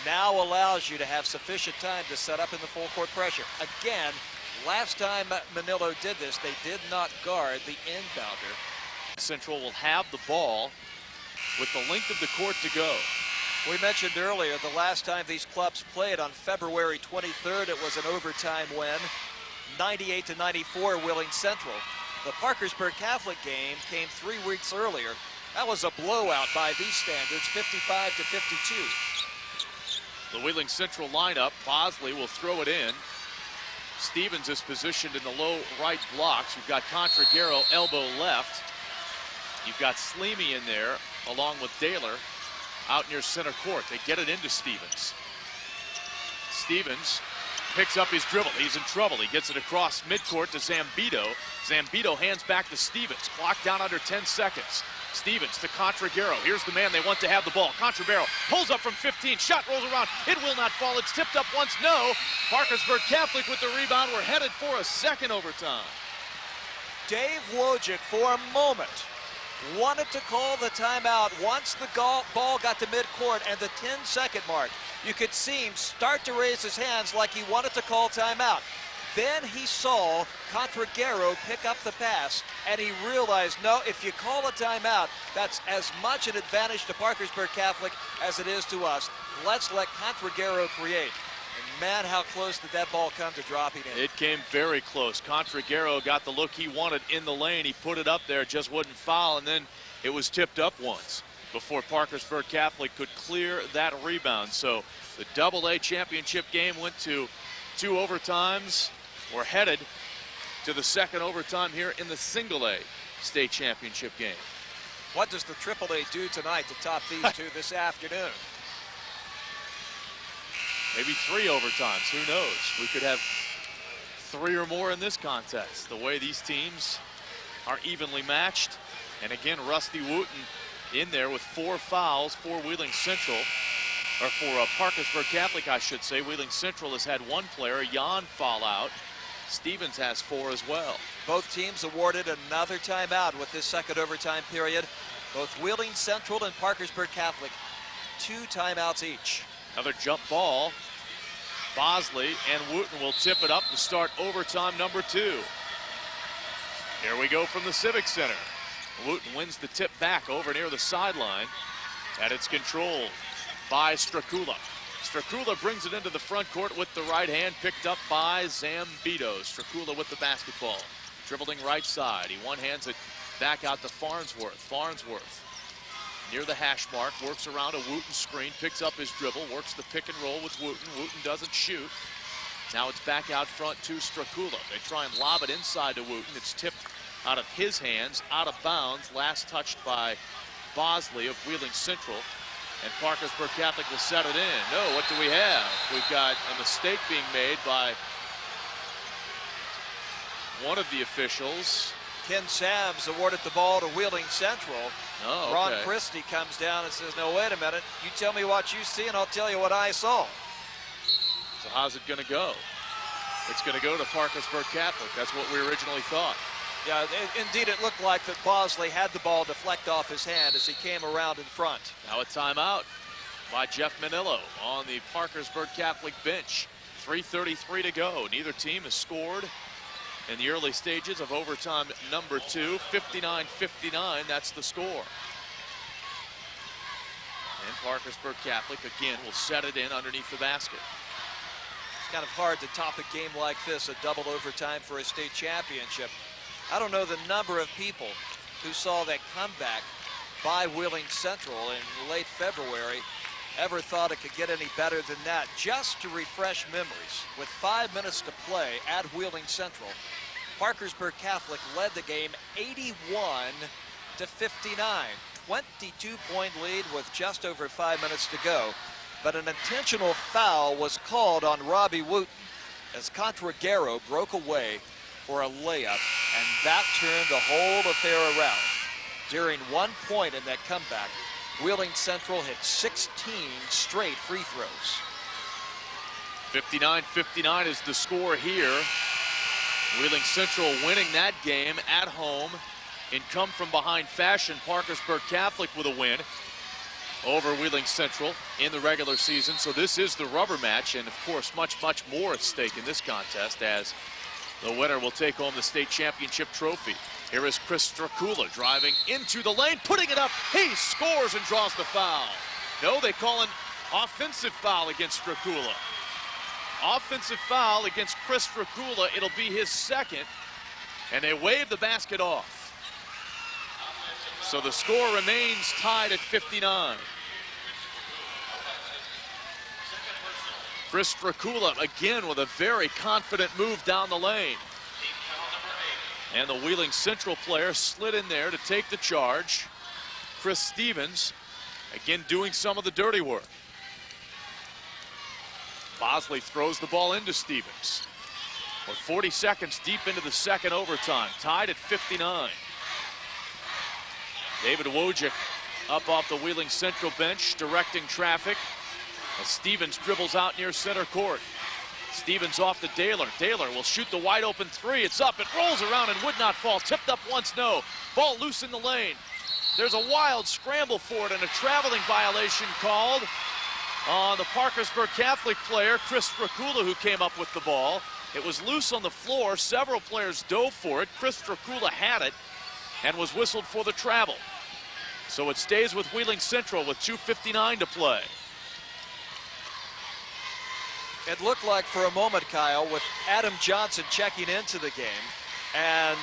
now allows you to have sufficient time to set up in the full court pressure. Again, last time Manillo did this, they did not guard the inbounder. Central will have the ball with the length of the court to go. We mentioned earlier the last time these clubs played on February 23rd, it was an overtime win, 98-94 Wheeling Central. The Parkersburg Catholic game came 3 weeks earlier. That was a blowout by these standards, 55-52. The Wheeling Central lineup, Bosley will throw it in. Stevens is positioned in the low right blocks. You've got Contragaro elbow left. You've got Sleemy in there along with Daler out near center court. They get it into Stevens. Stevens picks up his dribble. He's in trouble. He gets it across midcourt to Zambito. Zambito hands back to Stevens. Clock down under 10 seconds. Stevens to Contragaro. Here's the man they want to have the ball. Contragaro pulls up from 15. Shot rolls around. It will not fall. It's tipped up once. No. Parkersburg Catholic with the rebound. We're headed for a second overtime. Dave Wojcik, for a moment, wanted to call the timeout once the ball got to midcourt and the 10-second mark. You could see him start to raise his hands like he wanted to call timeout. Then he saw Contragaro pick up the pass, and he realized, no, if you call a timeout, that's as much an advantage to Parkersburg Catholic as it is to us. Let's let Contragaro create. And man, how close did that ball come to dropping in? It came very close. Contragaro got the look he wanted in the lane. He put it up there, just wouldn't foul, and then it was tipped up once before Parkersburg Catholic could clear that rebound. So the AA championship game went to 2 overtimes. We're headed to the second overtime here in the single A state championship game. What does the AAA do tonight to top these two this afternoon? Maybe 3 overtimes, who knows? We could have 3 or more in this contest. The way these teams are evenly matched. And again, Rusty Wooten in there with 4 fouls for Wheeling Central. Or for Parkersburg Catholic, I should say. Wheeling Central has had 1 player, Jan, foul out. Stevens has 4 as well. Both teams awarded another timeout with this second overtime period. Both Wheeling Central and Parkersburg Catholic, 2 timeouts each. Another jump ball. Bosley and Wooten will tip it up to start overtime number 2. Here we go from the Civic Center. Wooten wins the tip back over near the sideline. And it's controlled by Strakula. Strakula brings it into the front court with the right hand, picked up by Zambito. Strakula with the basketball. Dribbling right side. He one-hands it back out to Farnsworth. Farnsworth near the hash mark, works around a Wooten screen, picks up his dribble, works the pick and roll with Wooten. Wooten doesn't shoot. Now it's back out front to Strakula. They try and lob it inside to Wooten. It's tipped out of his hands, out of bounds, last touched by Bosley of Wheeling Central. And Parkersburg Catholic will set it in. No, what do we have? We've got a mistake being made by one of the officials. Ken Sams awarded the ball to Wheeling Central. Oh, okay. Ron Christie comes down and says, no, wait a minute. You tell me what you see, and I'll tell you what I saw. So how's it going to go? It's going to go to Parkersburg Catholic. That's what we originally thought. Yeah, indeed, it looked like that Bosley had the ball deflect off his hand as he came around in front. Now a timeout by Jeff Manillo on the Parkersburg Catholic bench. 3:33 to go. Neither team has scored in the early stages of overtime number 2. 59-59, that's the score. And Parkersburg Catholic again will set it in underneath the basket. It's kind of hard to top a game like this, a double overtime for a state championship. I don't know the number of people who saw that comeback by Wheeling Central in late February ever thought it could get any better than that. Just to refresh memories, with 5 minutes to play at Wheeling Central, Parkersburg Catholic led the game 81-59. 22-point lead with just over 5 minutes to go. But an intentional foul was called on Robbie Wooten as Contraguero broke away for a layup, and that turned the whole affair around. During 1 point in that comeback, Wheeling Central hit 16 straight free throws. 59-59 is the score here. Wheeling Central winning that game at home in come-from-behind fashion. Parkersburg Catholic with a win over Wheeling Central in the regular season. So this is the rubber match, and of course much, much more at stake in this contest, as the winner will take home the state championship trophy. Here is Chris Strakula driving into the lane, putting it up. He scores and draws the foul. No, they call an offensive foul against Strakula. Offensive foul against Chris Strakula. It'll be his second, and they wave the basket off. So the score remains tied at 59. Chris Strakula again with a very confident move down the lane. And the Wheeling Central player slid in there to take the charge. Chris Stevens again doing some of the dirty work. Bosley throws the ball into Stevens. We're 40 seconds deep into the second overtime, tied at 59. David Wojcik up off the Wheeling Central bench, directing traffic. As Stevens dribbles out near center court. Stevens off to Daylor. Daylor will shoot the wide open three. It's up. It rolls around and would not fall. Tipped up once, no. Ball loose in the lane. There's a wild scramble for it and a traveling violation called on the Parkersburg Catholic player, Chris Strakula, who came up with the ball. It was loose on the floor. Several players dove for it. Chris Strakula had it and was whistled for the travel. So it stays with Wheeling Central with 2:59 to play. It looked like for a moment, Kyle, with Adam Johnson checking into the game and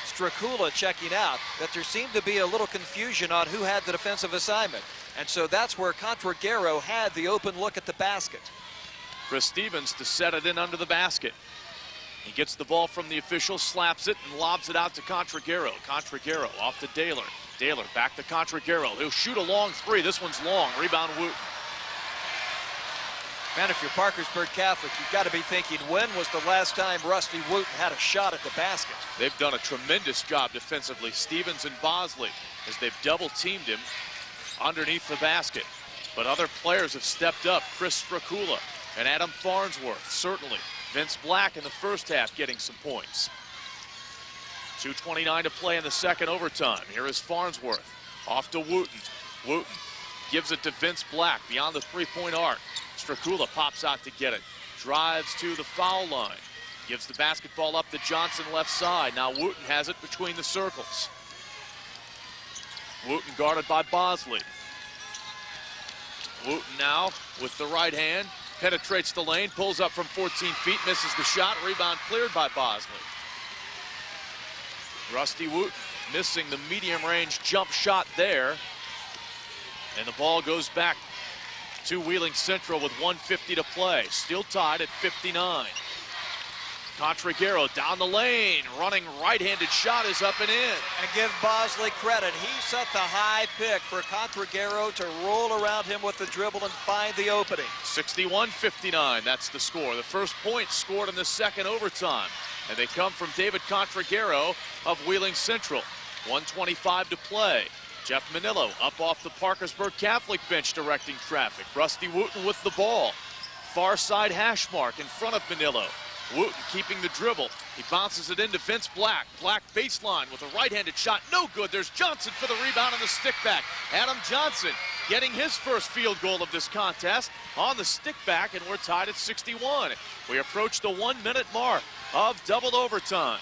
Strakula checking out, that there seemed to be a little confusion on who had the defensive assignment. And so that's where Contraguero had the open look at the basket. Chris Stevens to set it in under the basket. He gets the ball from the official, slaps it, and lobs it out to Contraguero. Contraguero off to Daylor. Daylor back to Contraguero. He'll shoot a long three. This one's long. Rebound Wooten. Man, if you're Parkersburg Catholic, you've got to be thinking, when was the last time Rusty Wooten had a shot at the basket? They've done a tremendous job defensively, Stevens and Bosley, as they've double-teamed him underneath the basket. But other players have stepped up. Chris Strakula and Adam Farnsworth, certainly. Vince Black in the first half getting some points. 2:29 to play in the second overtime. Here is Farnsworth off to Wooten. Wooten gives it to Vince Black beyond the three-point arc. Strakula pops out to get it. Drives to the foul line. Gives the basketball up to Johnson left side. Now Wooten has it between the circles. Wooten guarded by Bosley. Wooten now with the right hand. Penetrates the lane. Pulls up from 14 feet. Misses the shot. Rebound cleared by Bosley. Rusty Wooten missing the medium range jump shot there. And the ball goes back to Wheeling Central with 1:50 to play. Still tied at 59. Contragaro down the lane, running right-handed shot is up and in. And give Bosley credit. He set the high pick for Contragaro to roll around him with the dribble and find the opening. 61-59, that's the score. The first point scored in the second overtime. And they come from David Contragaro of Wheeling Central. 1:25 to play. Jeff Manillo up off the Parkersburg Catholic bench directing traffic. Rusty Wooten with the ball. Far side hash mark in front of Manillo. Wooten keeping the dribble. He bounces it into Vince Black. Black baseline with a right-handed shot. No good. There's Johnson for the rebound and the stick back. Adam Johnson getting his first field goal of this contest on the stick back, and we're tied at 61. We approach the 1-minute mark of double overtime.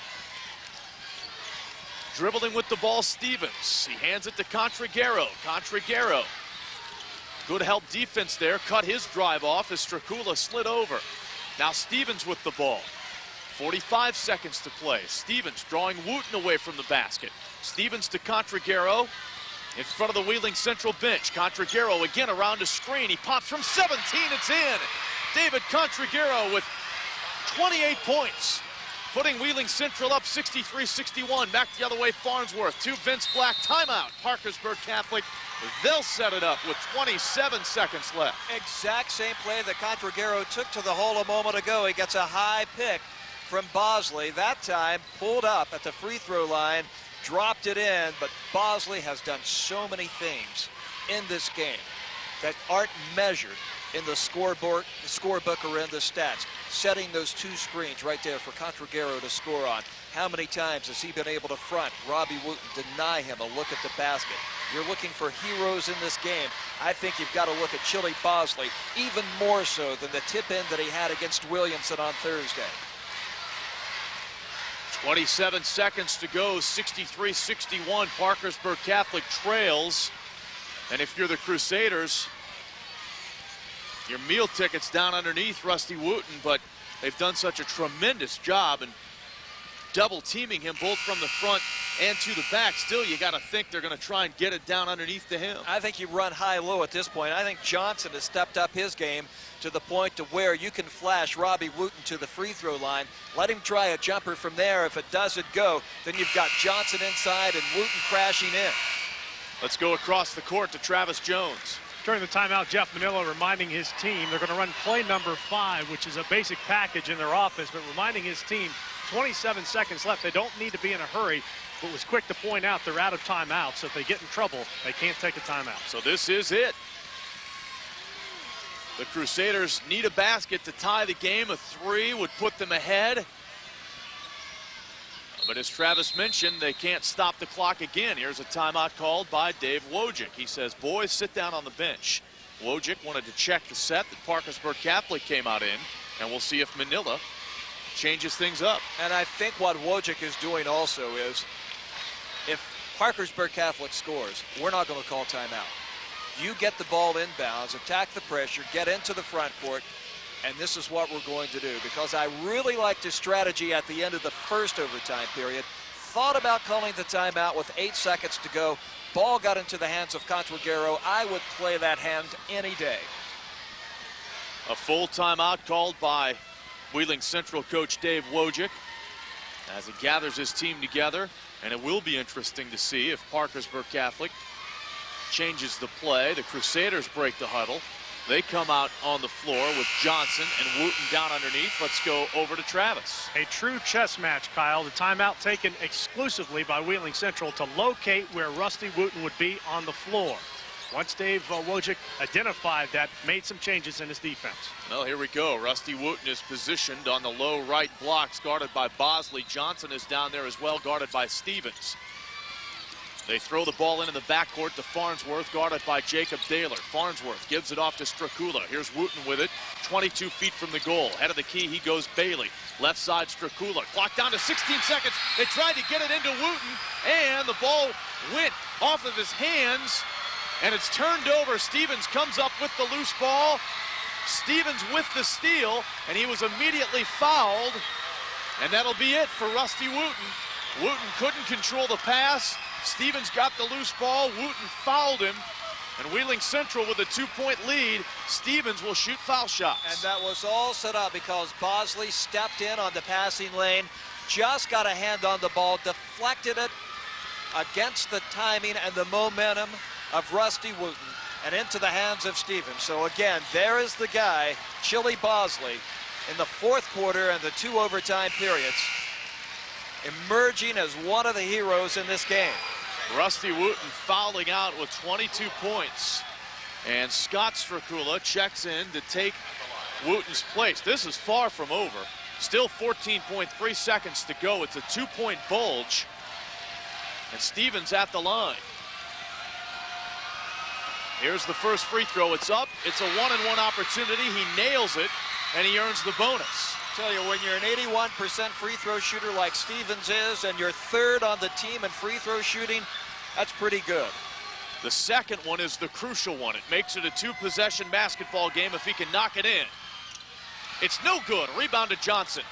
Dribbling with the ball, Stevens. He hands it to Contragaro. Contragaro. Good help defense there. Cut his drive off as Stracula slid over. Now Stevens with the ball. 45 seconds to play. Stevens drawing Wooten away from the basket. Stevens to Contragaro in front of the Wheeling Central bench. Contragaro again around a screen. He pops from 17. It's in. David Contragaro with 28 points. Putting Wheeling Central up 63-61. Back the other way, Farnsworth to Vince Black. Timeout, Parkersburg Catholic. They'll set it up with 27 seconds left. Exact same play that Contragaro took to the hole a moment ago. He gets a high pick from Bosley. That time pulled up at the free throw line, dropped it in, but Bosley has done so many things in this game that aren't measured in the scorebook or in the stats. Setting those two screens right there for Contragaro to score on. How many times has he been able to front Robbie Wooten, deny him a look at the basket? You're looking for heroes in this game. I think you've got to look at Chili Bosley even more so than the tip-in that he had against Williamson on Thursday. 27 seconds to go, 63-61. Parkersburg Catholic trails. And if you're the Crusaders, your meal ticket's down underneath Rusty Wooten, but they've done such a tremendous job in double teaming him both from the front and to the back. Still, you got to think they're going to try and get it down underneath to him. I think you run high-low at this point. I think Johnson has stepped up his game to the point to where you can flash Robbie Wooten to the free throw line. Let him try a jumper from there. If it doesn't go, then you've got Johnson inside and Wooten crashing in. Let's go across the court to Travis Jones. During the timeout, Jeff Manillo reminding his team they're going to run play number 5, which is a basic package in their offense, but reminding his team 27 seconds left. They don't need to be in a hurry, but was quick to point out they're out of timeout, so if they get in trouble, they can't take a timeout. So this is it. The Crusaders need a basket to tie the game. A 3 would put them ahead. But as Travis mentioned, they can't stop the clock again. Here's a timeout called by Dave Wojcik. He says, boys, sit down on the bench. Wojcik wanted to check the set that Parkersburg Catholic came out in, and we'll see if Manila changes things up. And I think what Wojcik is doing also is, if Parkersburg Catholic scores, we're not going to call timeout. You get the ball inbounds, attack the pressure, get into the front court, and this is what we're going to do, because I really liked his strategy at the end of the first overtime period. Thought about calling the timeout with 8 seconds to go. Ball got into the hands of Contragaro. I would play that hand any day. A full timeout called by Wheeling Central coach Dave Wojcik as he gathers his team together, and it will be interesting to see if Parkersburg Catholic changes the play. The Crusaders break the huddle. They come out on the floor with Johnson and Wooten down underneath. Let's go over to Travis. A true chess match, Kyle. The timeout taken exclusively by Wheeling Central to locate where Rusty Wooten would be on the floor. Once Dave Wojcik identified that, made some changes in his defense. Well, here we go. Rusty Wooten is positioned on the low right blocks, guarded by Bosley. Johnson is down there as well, guarded by Stevens. They throw the ball into the backcourt to Farnsworth, guarded by Jacob Daler. Farnsworth gives it off to Stracula. Here's Wooten with it, 22 feet from the goal. Head of the key, he goes Bailey. Left side, Stracula. Clock down to 16 seconds. They tried to get it into Wooten, and the ball went off of his hands, and it's turned over. Stevens comes up with the loose ball. Stevens with the steal, and he was immediately fouled, and that'll be it for Rusty Wooten. Wooten couldn't control the pass. Stevens got the loose ball. Wooten fouled him, And Wheeling Central with a 2-point lead. Stevens will shoot foul shots. And that was all set up because Bosley stepped in on the passing lane, just got a hand on the ball, deflected it against the timing and the momentum of Rusty Wooten and into the hands of Stevens. So again, there is the guy, Chili Bosley, in the fourth quarter and the 2 overtime periods, emerging as one of the heroes in this game. Rusty Wooten fouling out with 22 points. And Scott Strakula checks in to take Wooten's place. This is far from over. Still 14.3 seconds to go. It's a 2-point bulge. And Stevens at the line. Here's the first free throw. It's up. It's a 1-and-1 opportunity. He nails it, and he earns the bonus. Tell you, when you're an 81% free throw shooter like Stevens is, and you're third on the team in free throw shooting, that's pretty good. The second one is the crucial one. It makes it a 2-possession basketball game if he can knock it in. It's no good. Rebound to Johnson.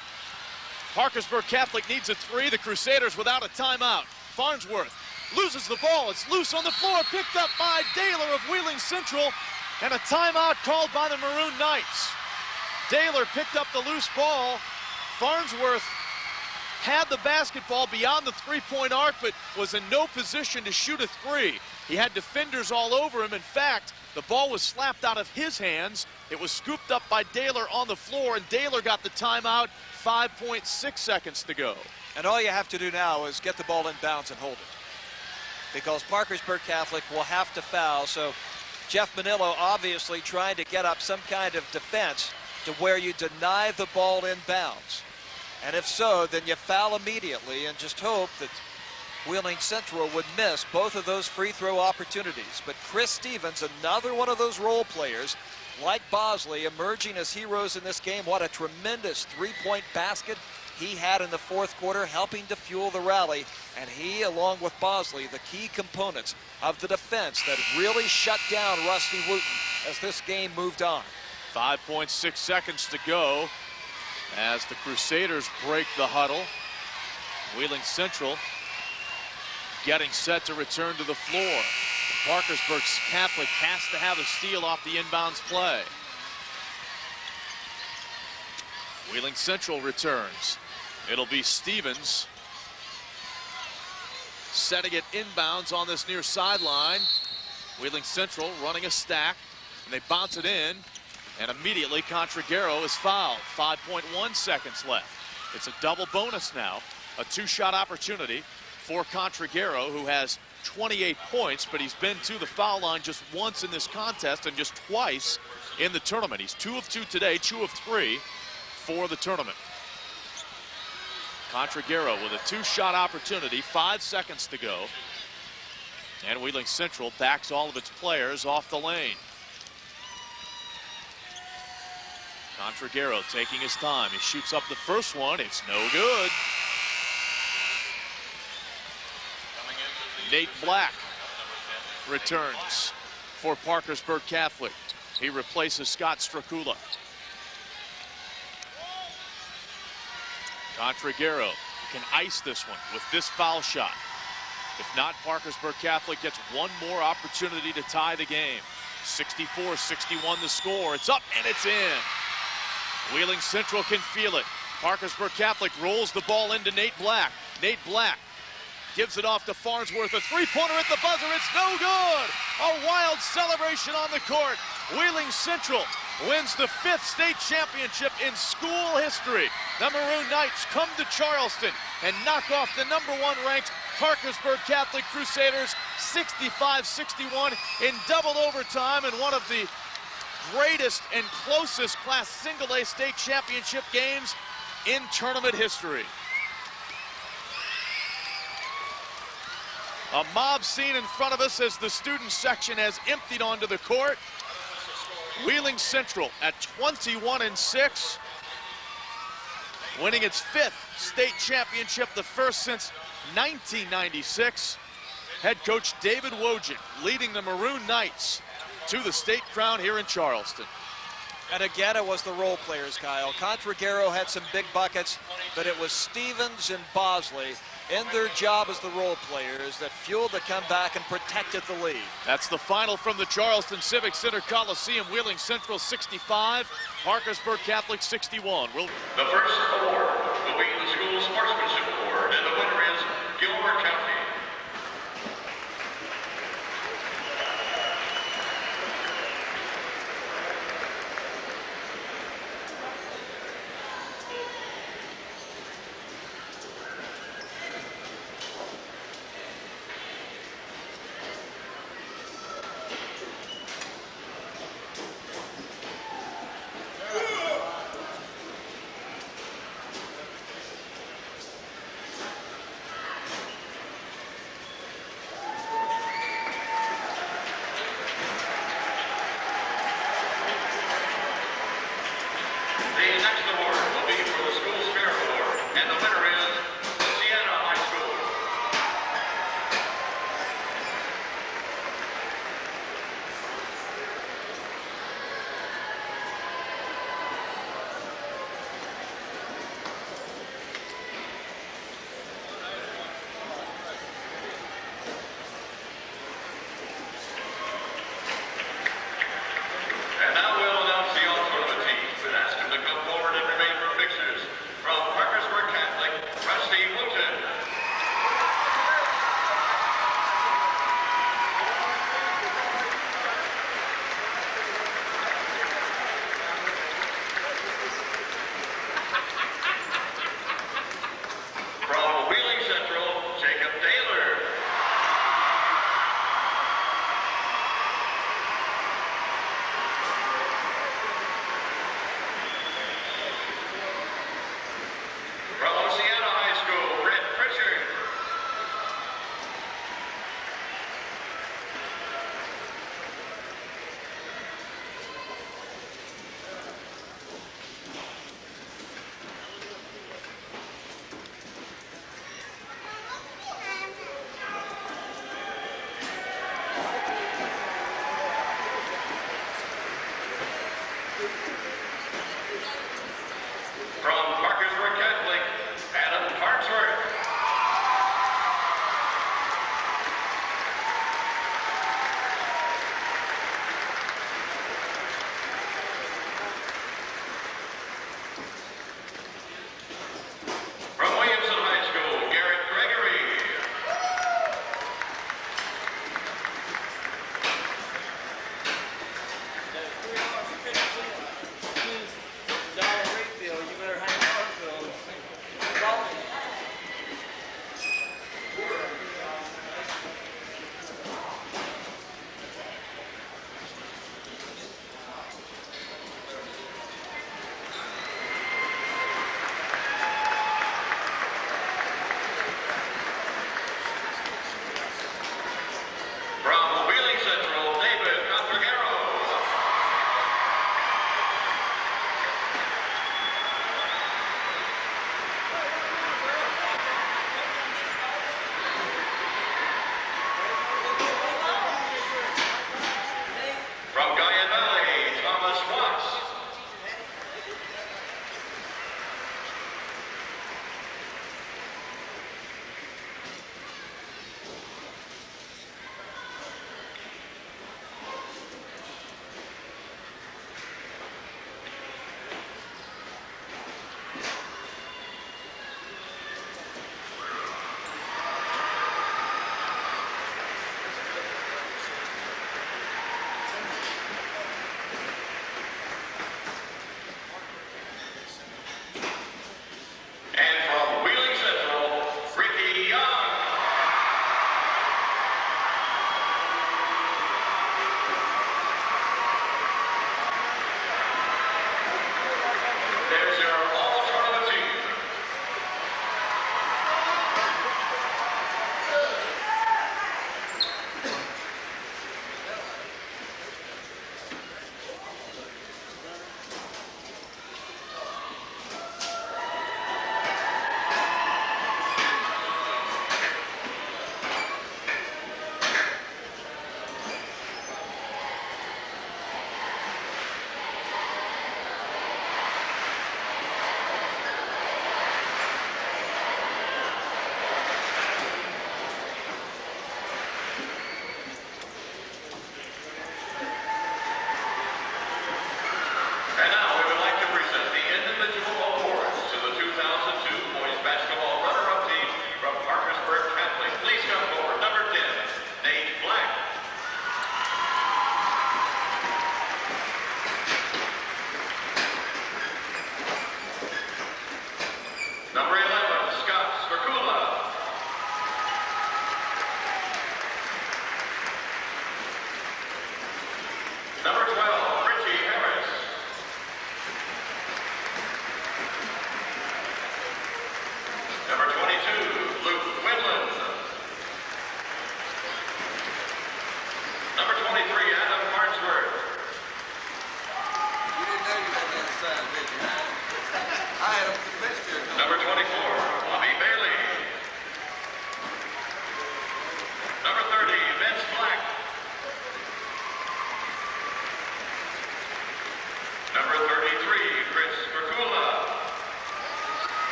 Parkersburg Catholic needs a 3. The Crusaders without a timeout. Farnsworth loses the ball. It's loose on the floor, picked up by Daler of Wheeling Central, and a timeout called by the Maroon Knights. Daler picked up the loose ball. Farnsworth had the basketball beyond the 3-point arc, but was in no position to shoot a 3. He had defenders all over him. In fact, the ball was slapped out of his hands. It was scooped up by Daler on the floor, and Daler got the timeout. 5.6 seconds to go. And all you have to do now is get the ball in bounds and hold it, because Parkersburg Catholic will have to foul. So Jeff Manillo obviously trying to get up some kind of defense to where you deny the ball in bounds. And if so, then you foul immediately and just hope that Wheeling Central would miss both of those free throw opportunities. But Chris Stevens, another one of those role players, like Bosley, emerging as heroes in this game. What a tremendous 3-point basket he had in the fourth quarter, helping to fuel the rally. And he, along with Bosley, the key components of the defense that really shut down Rusty Wooten as this game moved on. 5.6 seconds to go as the Crusaders break the huddle. Wheeling Central getting set to return to the floor. Parkersburg Catholic has to have a steal off the inbounds play. Wheeling Central returns. It'll be Stevens setting it inbounds on this near sideline. Wheeling Central running a stack, and they bounce it in, and immediately Contragaro is fouled. 5.1 seconds left. It's a double bonus now, a 2-shot opportunity for Contragaro, who has 28 points, but he's been to the foul line just once in this contest and just twice in the tournament. He's 2 of 2 today, 2 of 3 for the tournament. Contragaro with a 2-shot opportunity, 5 seconds to go. And Wheeling Central backs all of its players off the lane. Contragaro taking his time. He shoots up the first one. It's no good. Nate Black returns for Parkersburg Catholic. He replaces Scott Strakula. Contragaro can ice this one with this foul shot. If not, Parkersburg Catholic gets one more opportunity to tie the game. 64-61 the score. It's up and it's in. Wheeling Central can feel it. Parkersburg Catholic rolls the ball into Nate Black. Nate Black gives it off to Farnsworth. A 3-pointer at the buzzer. It's no good. A wild celebration on the court. Wheeling Central wins the 5th state championship in school history. The Maroon Knights come to Charleston and knock off the #1 ranked Parkersburg Catholic Crusaders 65-61 in double overtime, in one of the greatest and closest Class Single-A state championship games in tournament history. A mob scene in front of us as the student section has emptied onto the court. Wheeling Central at 21-6, winning its 5th state championship, the first since 1996. Head coach David Wojcik leading the Maroon Knights to the state crown here in Charleston. And again, it was the role players, Kyle. Contragaro had some big buckets. but it was Stevens and Bosley in their job as the role players that fueled the comeback and protected the lead. That's the final from the Charleston Civic Center Coliseum. Wheeling Central 65, Parkersburg Catholic 61. The first award will be the school sportsmanship award, and the winner is Gilmer County.